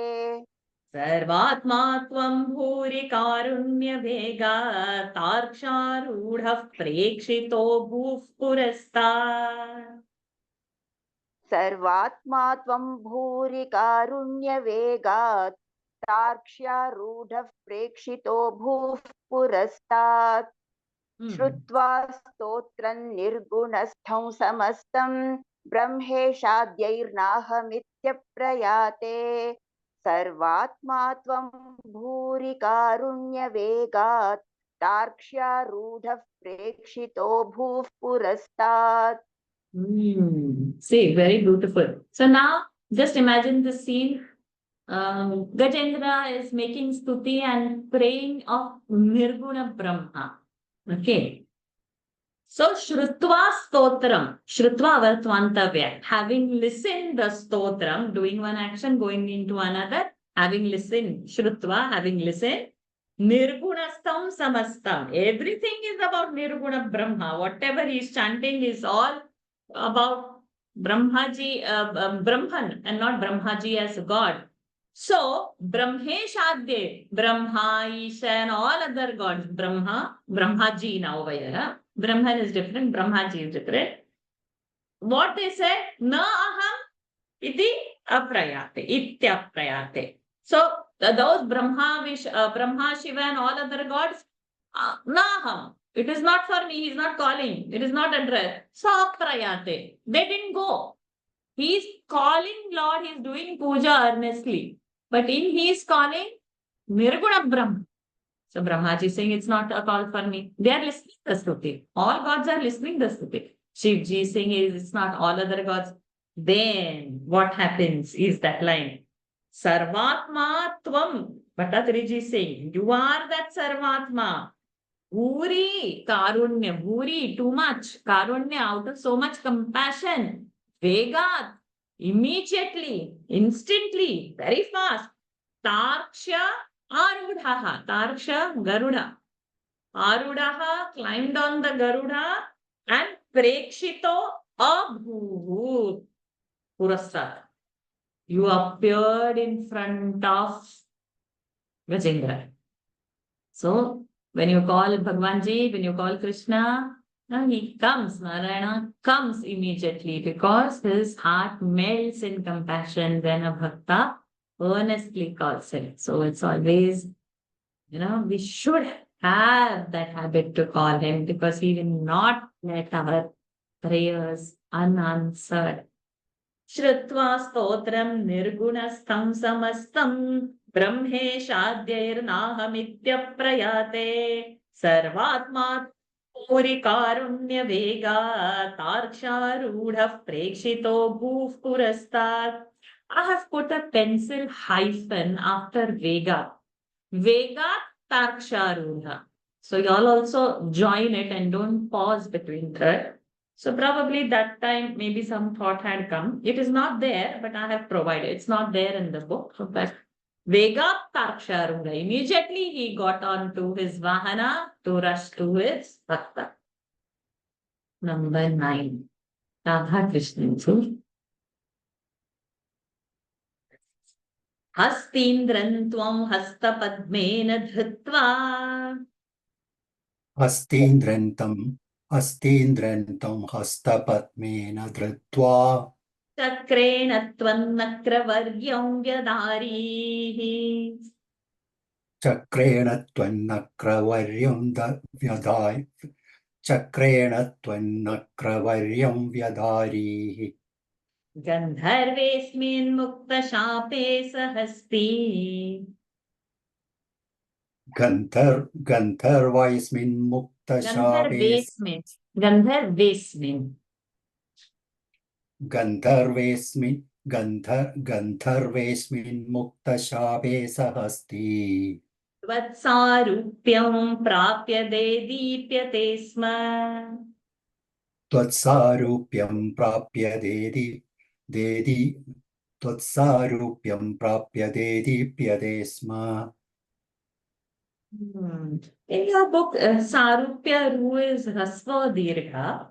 सर्वात्मा त्वं भूरि कारुण्यवेगात् तार्क्षारूढः प्रेक्षितो भूः पुरस्तात् सर्वात्मा त्वं भूरि कारुण्यवेगात् तार्क्ष्यारूढः प्रेक्षितो भूः पुरस्तात् श्रुत्वा स्तोत्रं निर्गुणस्थं समस्तं ब्रह्मेशाद्यैर्नाहमित्यप्रयाते सर्वात्मा त्वं भूरि कारुण्यवेगात् तार्क्ष्यारूढः प्रेक्षितो भूः पुरस्तात् See, very beautiful. So now, just imagine the scene. Gajendra is making stuti and praying of Nirguna Brahma. Okay. So, Shrutva Stotram, Shrutva Vartvantavya, having listened the Stotram, doing one action, going into another, having listened, Shrutva, having listened, Nirgunastam Samastam. Everything is about Nirguna Brahma. Whatever he is chanting is all about Brahmaji, Brahman, and not Brahmaji as a god. So, Brahmeshadye, Brahma, Isha, and all other gods, Brahmaji now over here. Brahman is different, Brahmaji is different. What they say, na aham iti aprayate, ityaprayate. So, those Brahma, Brahma, Shiva, and all other gods, na aham. It is not for me, he is not calling, it is not addressed. So, aprayate. They didn't go. He is calling Lord, he is doing puja earnestly. But in his calling, Nirguna Brahma. So Brahmaji is saying it's not a call for me. They are listening the stuti. All gods are listening the stuti. Shivji is saying it's not all other gods. Then what happens is that line. Sarvatma Tvam. Bhattatriji is saying, you are that Sarvatma. Bhuri, Karunya, Bhuri, too much. Karunya, out of so much compassion. Vegat, immediately, instantly, very fast. Tarksha Arudhaha. Tarksha Garuda. Arudaha climbed on the Garuda and Prekshito Abhuvut. Purasat. You appeared in front of Gajendra. So, when you call Bhagwanji, when you call Krishna, he comes, Narayana comes immediately because his heart melts in compassion when a bhakta earnestly calls him. So it's always, we should have that habit to call him because he will not let our prayers unanswered. Shrutva stotram nirgunastham samastam brahmeshadyairnahamityprayate sarvatma Purikarunya Vega Tarksharudha Prekshito Bhuv Purastat. I have put a pencil hyphen after Vega. Vega Tarksharudha. So y'all also join it and don't pause between that. So probably that time maybe some thought had come. It is not there, but I have provided. It's not there in the book. So but Vega Tarksharunga. Immediately he got on to his Vahana to rush to his Bhakta. Number 9. Radha Krishna. Hastindran tvam hastapadmena dhritva. Hastindrantam hastapatmena dhritva. Chakrena tvannakra vyadarihi. Chakrena tvannakra vyadai. Chakrena tvannakra vyadarihi. Gandharvesmin mukta shape sahasti. Gandharvaismin mukta shabes. Gandharvesmin. गन्धर्वेऽस्मिन् मुक्तशापे सहस्ति त्वत्सारूप्यं प्राप्य देदीप्यते स्म त्वत्सारूप्यं प्राप्य त्वत्सारूप्यं प्राप्य देदीप्यते स्म. In your book, Sarupya Ru is Rasva Dirgha.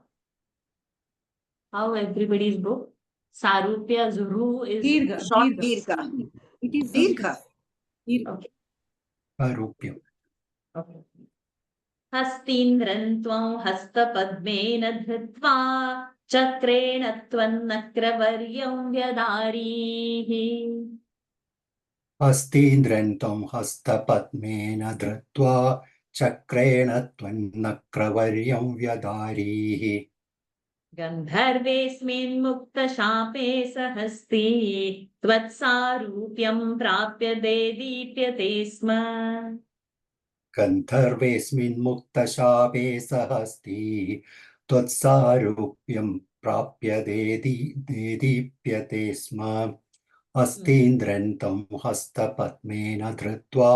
How everybody's book? Sarupya's Ru is Dirgha, short. Dirgha. It is Dirgha. Okay. सारूप्यम्. Okay. हस्तीन्द्रं त्वं हस्तपद्मेन धृत्वा चक्रेण त्वन्नक्रवर्यं व्यदारीः हस्तीन्द्रं त्वं हस्तपद्मेन धृत्वा चक्रेण त्वन्नक्रवर्यं व्यदारीः गन्धर्वेऽस्मिन् मुक्तशापे सहस्ति त्वत्सारूप्यं प्राप्य देदीप्यते स्म गन्धर्वेऽस्मिन् मुक्तशापे सहस्ति त्वत्सारूप्यं प्राप्य देदीप्यते स्म. हस्तीन्द्रं तं हस्तपद्मेन धृत्वा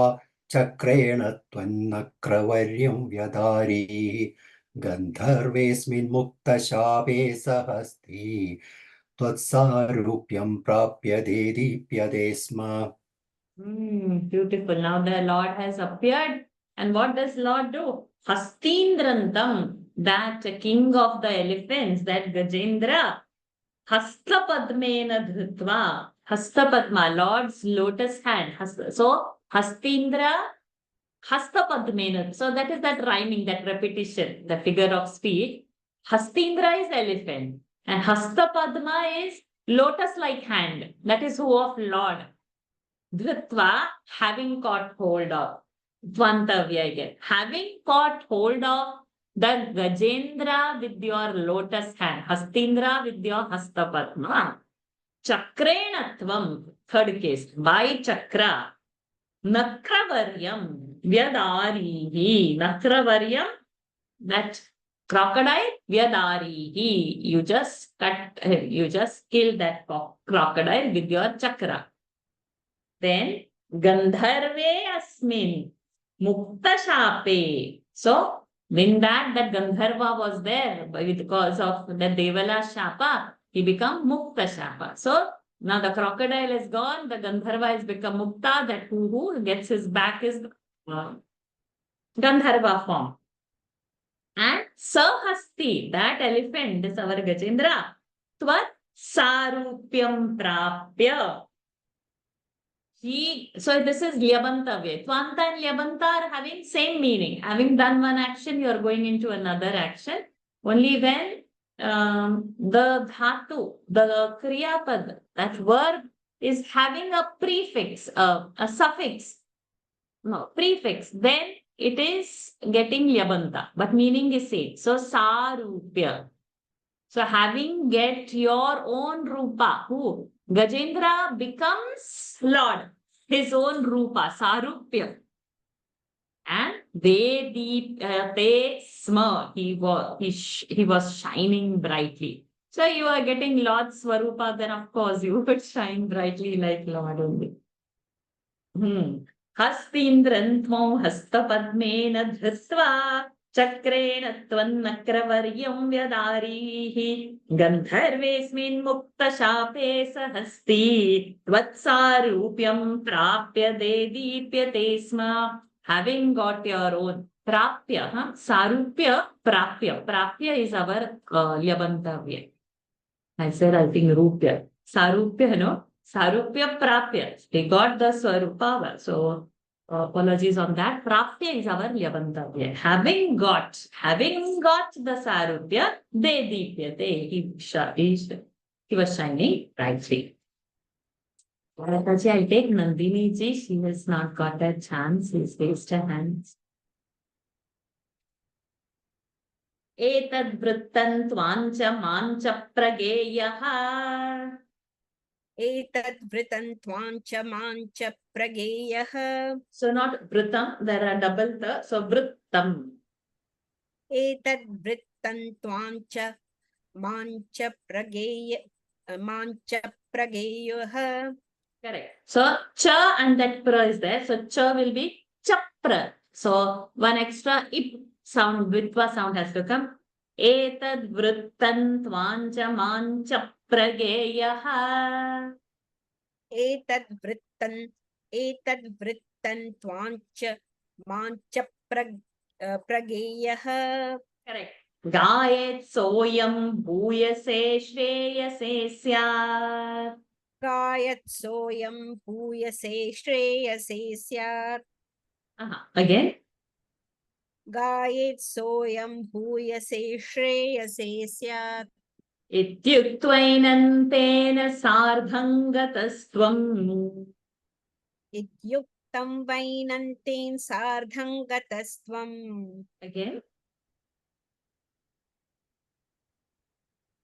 चक्रेण त्वन्नक्रवर्यं व्यदारीः गन्धर्वेऽस्मिन् मुक्तशापे सहस्ति त्वत्सारूप्यं प्राप्य देदीप्यते स्म. Beautiful. Now the Lord has appeared. And what does Lord do? Hastindrantam, that king of the elephants, that Gajendra, Hastapadmena Dhrutva, Hastapadma, Lord's lotus hand. So, Hastindra, Hastapadmena. So that is that rhyming, that repetition, the figure of speech. Hastindra is elephant. And Hastapadma is lotus-like hand. That is who of Lord. Dhrutva, having caught hold of. Tvantavya again. Having caught hold of the Gajendra with your lotus hand. Hastindra with your Hastapadma. Chakrenatvam, third case. By Chakra. Nakravaryam. Vyadarihi. Nakravaryam. That crocodile. Vyadarihi. You just kill that crocodile with your chakra. Then Gandharve Asmin Mukta Shape. So when that Gandharva was there because of the Devala Shapa, he became Mukta Shapa. So now the crocodile is gone, the Gandharva has become Mukta, that who gets his back is Gandharva form. And Sahasti, that elephant is our Gajendra. Tvat Sarupyam Prapya. So this is Lyabantavya. Tvanta and Lyabanta are having same meaning. Having done one action, you are going into another action. Only when the dhatu, the kriyapad, that verb is having a prefix, a suffix, prefix, then it is getting Lyabanta, but meaning is same. So Sarupya. So having get your own Rupa, who? Gajendra becomes Lord, his own Rupa, Sarupya. And they sma, he was shining brightly. So you are getting Lord Swarupa, then of course you would shine brightly like Lord only. Hastindran tvam hastapadmena dhrutva Chakreణ tvannakravariam vyadarihi Gandharvesmin mukta shape sahasti Tvatsarupyam prapya dedipyate sma. Having got your own prapya, sarupya, prapya. Prapya is our lyabantavya. I said, I think rupya. Sarupya, no? Sarupya, prapya. They got the swarupa. So, apologies on that. Prapya is our lyabantavya. Having got the sarupya, dedipyate. He was shining brightly. I'll take Nandini ji. She has not got a chance. She's raised her hands. Etad vrittan tvancha mancha prageyaha. Etad vrittan tvancha mancha prageyaha. So not vrittam, there are double the. So vrittam. Etad vrittan tvancha mancha mancha prageyah. Correct. So cha and that pra is there. So cha will be chapra. So one extra ip sound, vitva sound has to come. Etad vrittantvanja mancha prageyah. Etad vrittan tvancha mancha prageyah. Correct. Gayet soyam bhuyase shreyase syat. Gayat soyam bhuyase shreyase syat. Again. Gayet soyam bhuyase shreyase syat. Ityuktvainantena sardhangatastvam. Idyuktam vainanten sardhangatastvam. Again.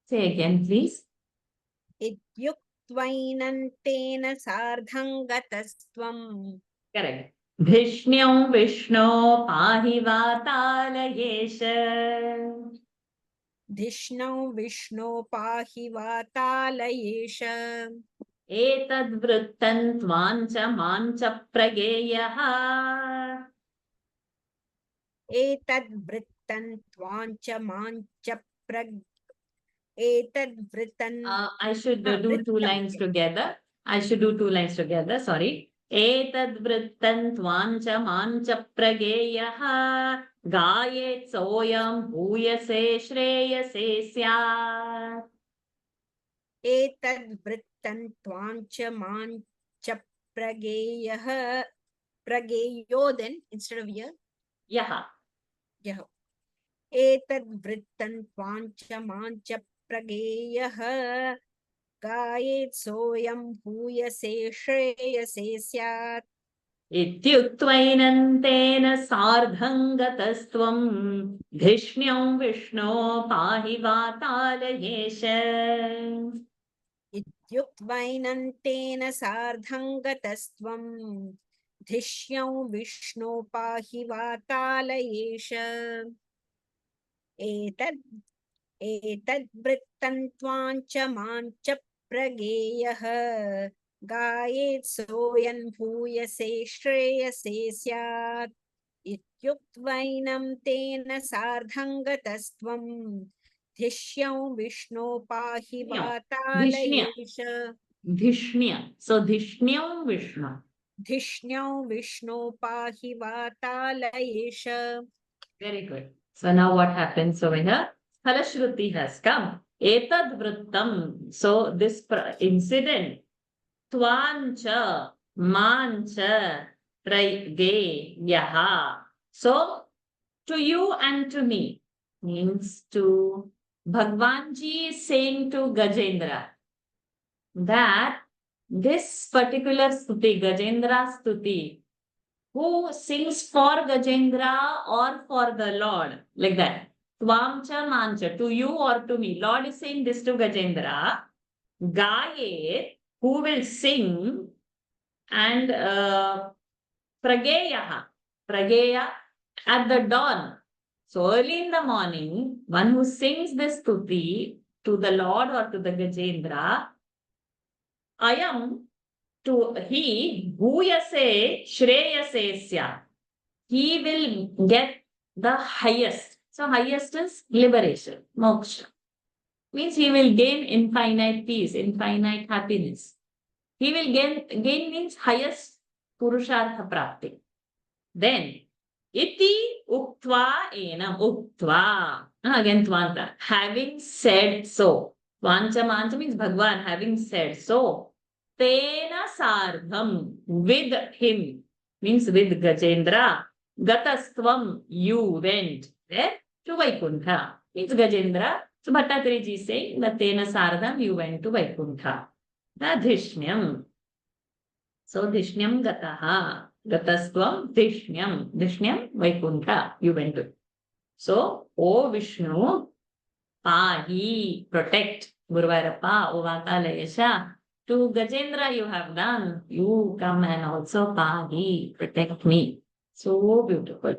Say again, please. Idyuktvainantena sardhangatastvam. Correct. Dhishnyo Vishno Pahi Vatalayesha. Dhishnau Vishno pahi vatalayesha. Etad Vrittantvancha Mancha Prageyaha. Etad vrittan tvancha mancha etad vrittan. I should do two lines together. Sorry. Etad Vrittantvancha Mancha Prageyaha. Gayet Soyam Bhuyase Shreyase Syat. Etad vrittan tvancha mancha prageyah. Prageyo then instead of ya. Yaha. Yaha. Etad vrittan tvancha mancha prageyah. Gayet soyam bhuyase shreyase syat. Ityuktvainantena sardhangatastvam. Dhishnyo Vishno Pahi Vatalayesha. Idyuktvainantena sardhangatastvam. Dhishyam Vishno pahi vatalayesha. Etad vrittantvancha mancha prageyah. Gayet soyan bhuyase shreyase syat. Ityuktvainam tena sardhangatastvam. Dhishyam Vishno pahi vatalayesha. Dhishnya. So Dhishnyo Vishnu. Dhishyam Vishno pahi vatalayesha. Very good. So now what happens over here? Phalashruti has come. Etad vrittam. So this incident. Tvancha mancha prageyaha. So to you and to me means to Bhagwanji is saying to Gajendra that this particular stuti, Gajendra stuti, who sings for Gajendra or for the Lord, like that. Tvamcha mancha, to you or to me. Lord is saying this to Gajendra. Gaye, who will sing, and Prageyaha, Prageya at the dawn. So early in the morning, one who sings this stuti to the Lord or to the Gajendra, Ayam, to he, Bhuyase Shreyase Sya. He will get the highest. So highest is liberation, moksha. Means he will gain infinite peace, infinite happiness. He will gain means highest Purushartha Prapti. Then, iti uktva enam, uktva. Again, tvanta. Having said so. Vancha mancha means Bhagwan, having said so. Tena sardham, with him, means with Gajendra. Gatastvam, you went there to Vaikuntha. Means Gajendra. So Bhattatriji is saying that Tena sardham, you went to Vaikuntha. The Dhishnyam. So Dhishnyam gataha. Gatastvam Dhishnyam. Dhishnyam Vaikuntha. You went to. So, O Vishnu, Pahi, protect. Gurvairappa, O Vatalayesha. To Gajendra you have done. You come and also Pahi, protect me. So beautiful.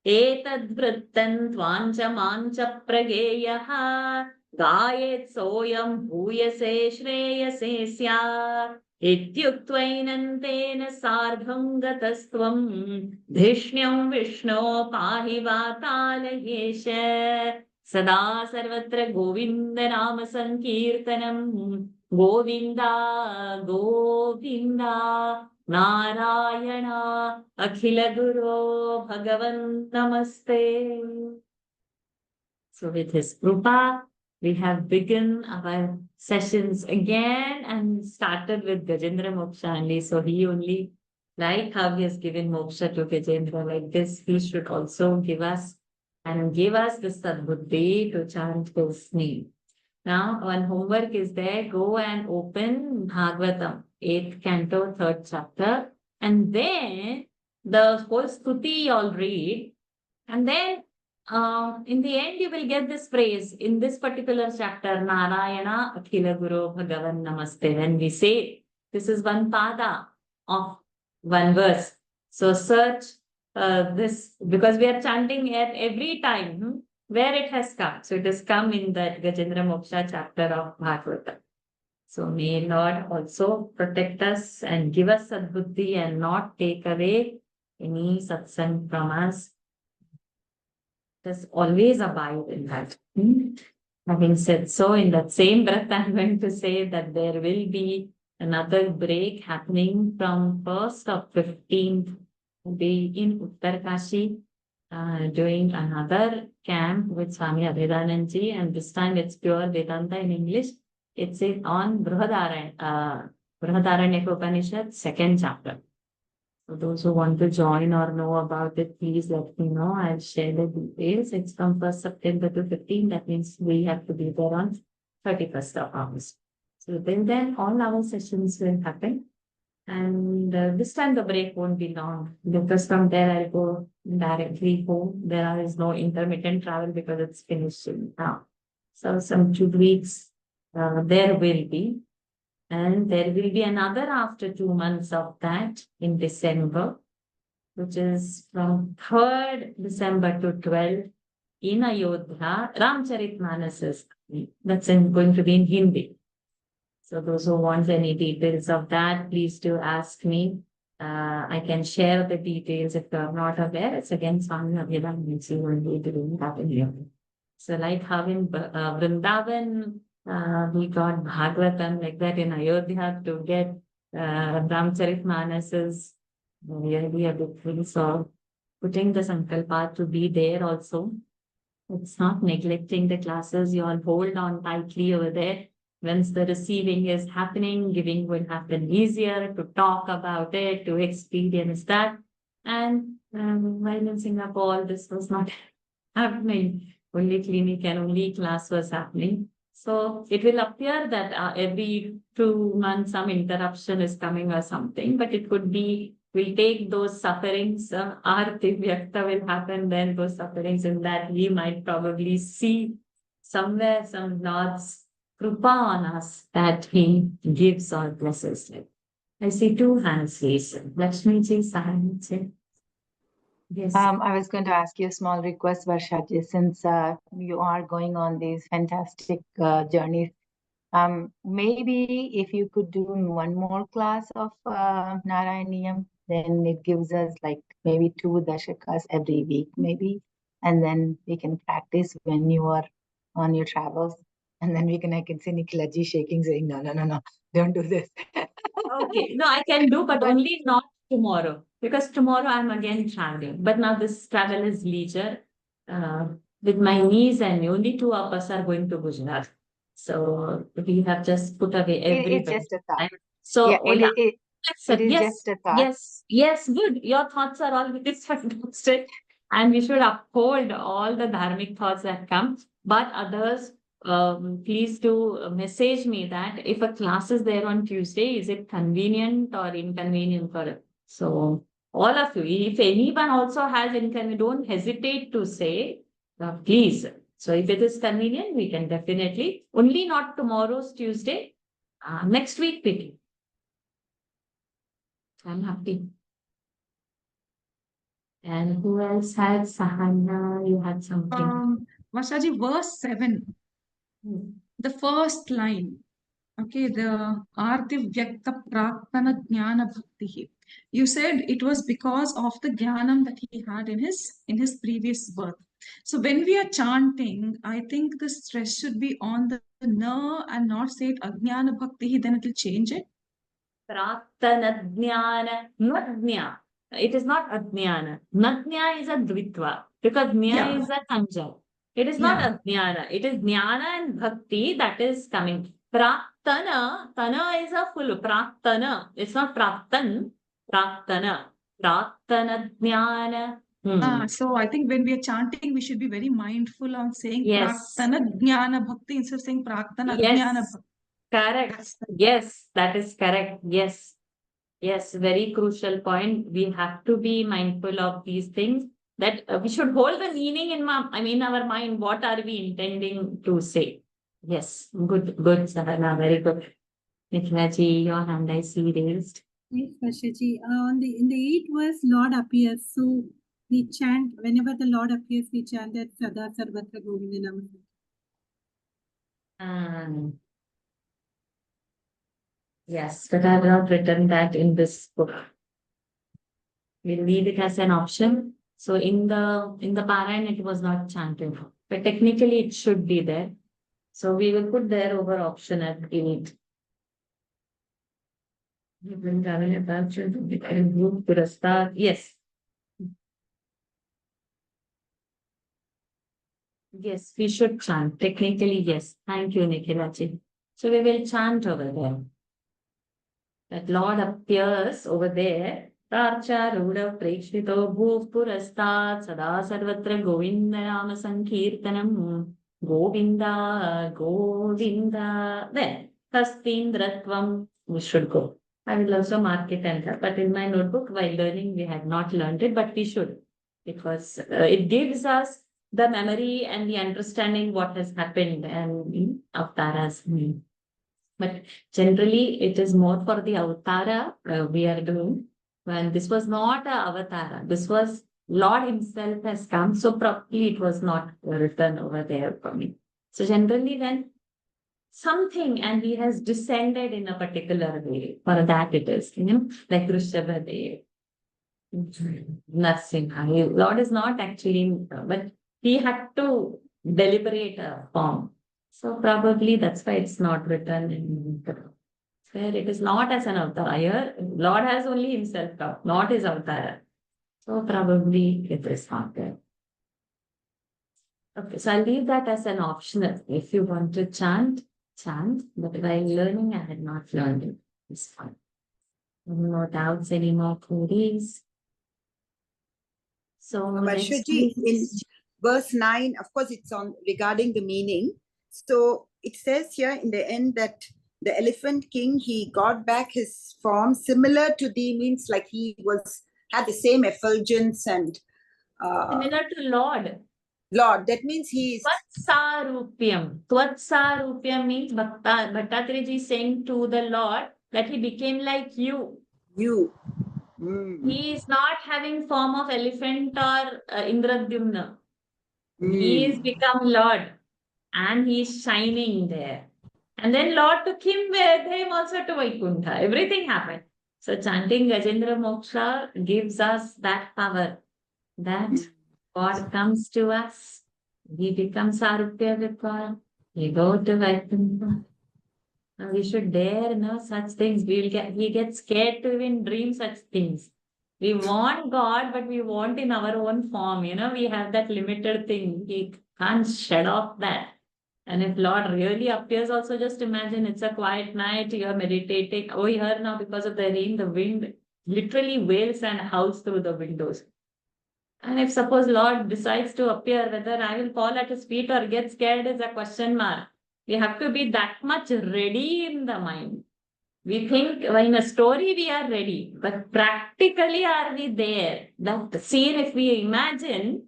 Etad vrittan tvancha prageyaha gayet soyam bhuyase shreyase syat ityuktvainantena sardham gatastvam dhishnyam vishno pahi vatalayesha sada sarvatra govinda nama sankirtanam govinda govinda Narayana Akhila Guru Bhagavan Namaste. So with his Krupa, we have begun our sessions again and started with Gajendra Moksha only. So he only, like how he has given Moksha to Gajendra, like this, he should also give us and give us the Sadbuddhi to chant his name. Now, one homework is there. Go and open Bhagavatam, 8th canto, 3rd chapter. And then the whole stuti you'll read. And then in the end, you will get this phrase in this particular chapter, Narayana Akhila Guru Bhagavan Namaste. When we say this is one pada of one verse. So search this because we are chanting it every time. Where it has come. So it has come in that Gajendra Moksha chapter of Bhagavatam. So may Lord also protect us and give us Sadbuddhi and not take away any satsang from us. Let us always abide in that. Having said so, in that same breath, I'm going to say that there will be another break happening from 1st of 15th, be in Uttarkashi. Doing another camp with Swami Abhedanandji, and this time it's pure Vedanta in English. It's on Brihadaranyaka Upanishad, 2nd chapter. So those who want to join or know about it, please let me know. I'll share the details. It's from 1st September to 15. That means we have to be there on 31st of August. So then all our sessions will happen. And this time the break won't be long because from there I'll go directly home. There is no intermittent travel because it's finished now. So some 2 weeks there will be. And there will be another after 2 months of that in December, which is from 3rd December to 12th in Ayodhya, Ramcharitmanas. That's going to be in Hindi. So those who want any details of that, please do ask me. I can share the details if you are not aware. It's again Swami Abhedanandji only doing that in here. So like how in Vrindavan, we got Bhagavatam like that in Ayodhya to get Ramcharitmanas is really a big thing. So putting the Sankalpa to be there also. It's not neglecting the classes. You all hold on tightly over there. Once the receiving is happening, giving will happen easier to talk about it, to experience that. And while in Singapore, this was not happening. Only clinic and only class was happening. So it will appear that every 2 months some interruption is coming or something, but it could be, we'll take those sufferings, Arti Vyakta will happen, then those sufferings in that we might probably see somewhere some Lord's Krupa on us that He gives or blesses it. I see 2 hands raised. Lakshmi ji, Sahan ji. Yes. I was going to ask you a small request, Varshaji, since you are going on these fantastic journeys. Maybe if you could do 1 more class of Narayaneeyam, then it gives us like maybe 2 dashakas every week, maybe. And then we can practice when you are on your travels. And then I can see Nikhilaji shaking, saying, no, don't do this. Okay, no, I can do, but only not tomorrow, because tomorrow I'm again traveling. But now this travel is leisure. With my niece and me, only 2 of us are going to Gujarat. So we have just put away everything. It's just a thought. So yeah, it is yes, just a thought. yes, good. Your thoughts are always fantastic. And we should uphold all the dharmic thoughts that come. But others, please do message me that if a class is there on Tuesday, is it convenient or inconvenient for it? So all of you, if anyone also has inconvenience, don't hesitate to say, please. So if it is convenient, we can definitely, only not tomorrow's Tuesday, next week we can. I'm happy. And who else had Sahana? You had something. Varshaji, verse 7, Hmm. the first line. Okay, the Arti Vyakta Praktana Jnana Bhakti. You said it was because of the jnanam that he had in his previous birth. So when we are chanting, I think the stress should be on the na and not say it Ajnana Bhakti, then it will change it. Praktanajnana, Nadnya. It is not Ajnana. Nadnya is a Dvitva because Nya Yeah. is a Kanjal. It is not Ajnana. It is Jnana and Bhakti that is coming. Praktana, Tana is a full Praktana. It's not Praktan, Praktana. Praktana Jnana. So I think when we are chanting, we should be very mindful on saying Yes. Praktana Jnana Bhakti instead of saying Praktana Jnana Yes. Bhakti. Correct. Yes, that is correct. Yes. Yes, very crucial point. We have to be mindful of these things that we should hold the meaning in our mind. What are we intending to say? Yes, good, Sahana, very good. Nikhila-ji, your hand I see raised. Yes, Varshaji. In the 8th verse, Lord appears. So we chant, whenever the Lord appears, we chant that Sada Sarvatra Govinda Namaste. Yes, but I have not written that in this book. We'll leave it as an option. So in the Parayan, it was not chanted, but technically it should be there. So we will put there over option at 8. Yes. Yes, we should chant. Technically, yes. Thank you, Nikhilaji. So we will chant over there. That Lord appears over there. Tarcha Ruda Prekshito Bhuv Purastat Sada Sarvatra Govinda Nama Sankirtanam Govinda Govinda. Then Hastindratvam, we should go. I will also mark it and that, but in my notebook while learning we had not learned it, but we should, because it gives us the memory and the understanding what has happened and in avatars. But generally it is more for the avatara we are doing. When this was not a avatara, this was Lord himself has come, so probably it was not written over there for me. So generally when something and he has descended in a particular way, for that it is, like Rishabhadev, Narsimha. Lord is not actually, but he had to deliberate a form. So probably that's why it's not written in the where it is not as an avatar. Here, Lord has only himself come, not his avatar. So probably it is not there. Okay, so I'll leave that as an optional. If you want to chant, but while learning, I had not learned it. It's fine. No doubts anymore, please. So Varshaji, in verse 9, of course, it's on regarding the meaning. So it says here in the end that the elephant king, he got back his form similar to thee, means like he had the same effulgence and similar to Lord. Lord, that means he is Tvatsarupyam. Tvatsarupyam means Bhattatriji is saying to the Lord that he became like you. You. He is not having form of elephant or Indradyumna. He is become Lord and he is shining there. And then Lord took him with him also to Vaikuntha. Everything happened. So chanting Gajendra Moksha gives us that power that God comes to us. We become Sarupya with God. We go to Vaikuntha. We should dare know such things. We get scared to even dream such things. We want God, but we want in our own form. We have that limited thing. We can't shed off that. And if Lord really appears, also just imagine it's a quiet night, you are meditating. Oh, here now because of the rain, the wind literally wails and howls through the windows. And if suppose Lord decides to appear, whether I will fall at his feet or get scared is a question mark. We have to be that much ready in the mind. We think in a story we are ready, but practically are we there? That scene, if we imagine,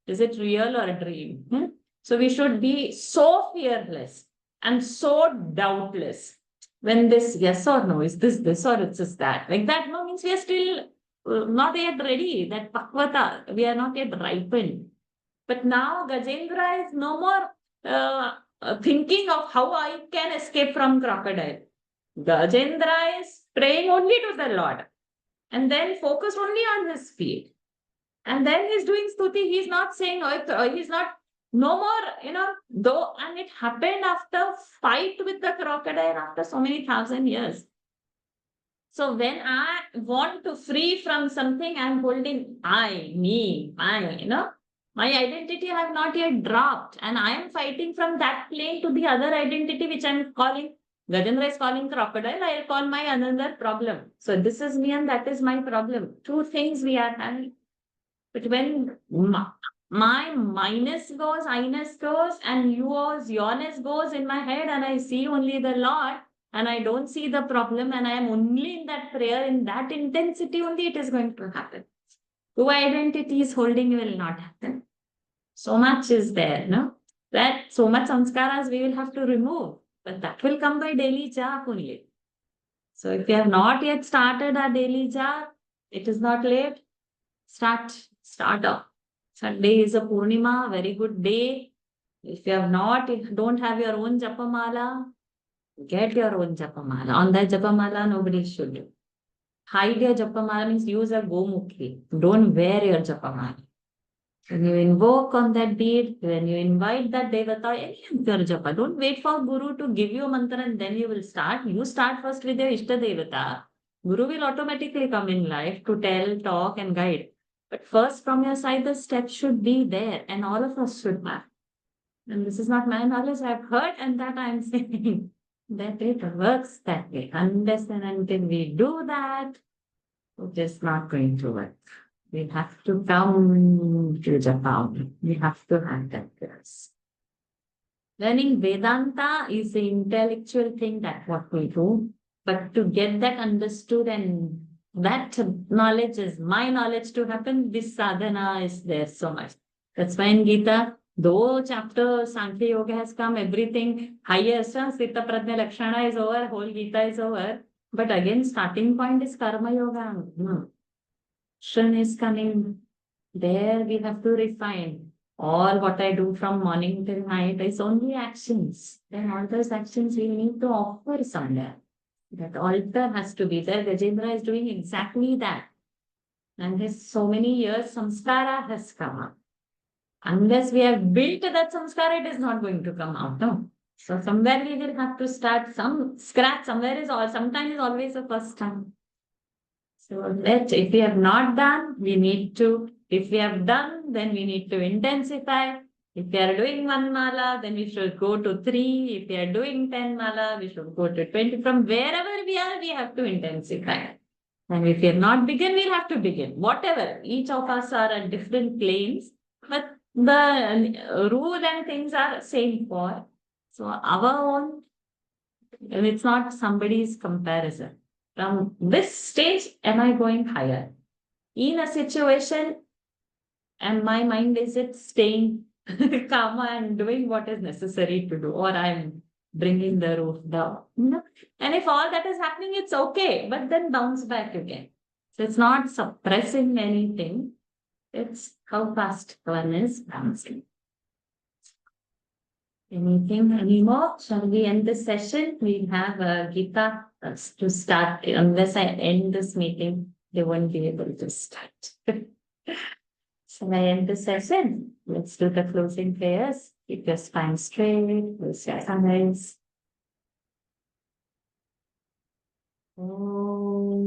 is it real or a dream? So we should be so fearless and so doubtless. When this yes or no, is this or it's just that? Like that, no means we are still not yet ready, that pakvata, we are not yet ripened. But now Gajendra is no more thinking of how I can escape from crocodile. Gajendra is praying only to the Lord and then focus only on his feet. And then he's doing stuti. He's not saying, he's not, no more, though, and it happened after fight with the crocodile after so many thousand years. So when I want to free from something, I'm holding I, me, my, my identity have not yet dropped. And I am fighting from that plane to the other identity, which I'm calling, Gajendra is calling crocodile, I'll call my another problem. So this is me and that is my problem. Two things we are having. But when my minus goes, I-ness goes, and yourness goes in my head, and I see only the Lord, and I don't see the problem, and I am only in that prayer, in that intensity only it is going to happen. Two identities holding will not happen. So much is there, no? That so much samskaras we will have to remove, but that will come by daily jap only. So if you have not yet started our daily jap, it is not late. Start off. Sunday is a Purnima, very good day. If you have not, if you don't have your own Japamala, get your own Japamala. On that Japamala, nobody should do. Hide your Japamala means use a Gomukhi. Don't wear your Japamala. When you invoke on that bead, when you invite that Devata, any of your Japa, don't wait for Guru to give you a mantra and then you will start. You start first with your Ishta Devata. Guru will automatically come in life to tell, talk and guide. But first from your side, the steps should be there and all of us should have. And this is not my knowledge, I've heard and that I'm saying that it works that way. Unless and until we do that, it is not going to work. We have to come to Japan. We have to have that class. Learning Vedanta is the intellectual thing that what we do. But to get that understood and that knowledge is my knowledge to happen, this sadhana is there so much. That's why in Gita, though chapter Sankhya Yoga has come, everything highest, Sthita Prajna Lakshana is over, whole Gita is over. But again, starting point is Karma Yoga. Action is coming. There we have to refine. All what I do from morning till night is only actions. Then all those actions we need to offer somewhere. That altar has to be there. Gajendra is doing exactly that. And his so many years samskara has come up. Unless we have built that samskara, it is not going to come out. No. So somewhere we will have to start some scratch. Somewhere is all. Sometimes is always the first time. So if we have not done, we need to. If we have done, then we need to intensify. If we are doing 1 mala, then we should go to 3. If we are doing 10 mala, we should go to 20. From wherever we are, we have to intensify. And if we have not begun, we'll have to begin. Whatever. Each of us are at different planes, but the rule and things are same for. So our own, and it's not somebody's comparison. From this stage, am I going higher? In a situation, and my mind is it staying calm and doing what is necessary to do, or I'm bringing the roof down. And if all that is happening, it's okay, but then bounce back again. So it's not suppressing anything. It's how fast one is bouncing. Anything anymore? Shall we end this session? We have Gita to start. Unless I end this meeting, they won't be able to start. Shall I end the session? Let's do the closing prayers. Keep your spine straight. Close your eyes. Om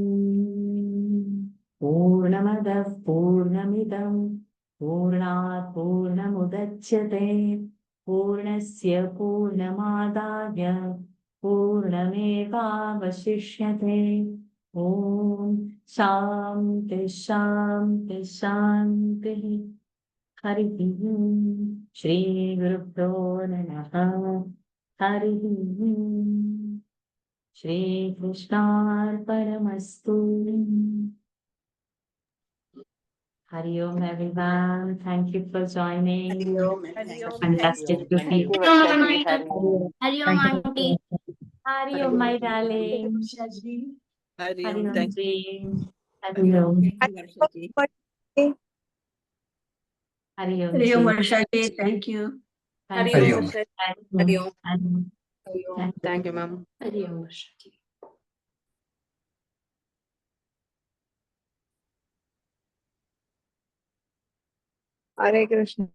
Purnamadav Purnamidam Purnat Purnamudachyate Purnasya Purnamadaya Purnameva Vashishyate. Om Shanti Shanti Shanti. Hari Shri Gurubhyo Namaha. Hari Shri Krishna Paramastu. Hari Om everyone. Thank you for joining. Hari Om. Fantastic to Thank see you, you. Varshaji. Hari Hari Om Auntie. Hari Om my darling. Hari Hari Om. Om Thank ji. Hari Om. Thank you, Varshaji. Hari Om. Hari Om, Ji. Varshaji. Thank you. Thank Hari you. Om. Thank Hari you. Om. Thank you. Thank you, ma'am. Hari Om, Varshaji. Hare Krishna.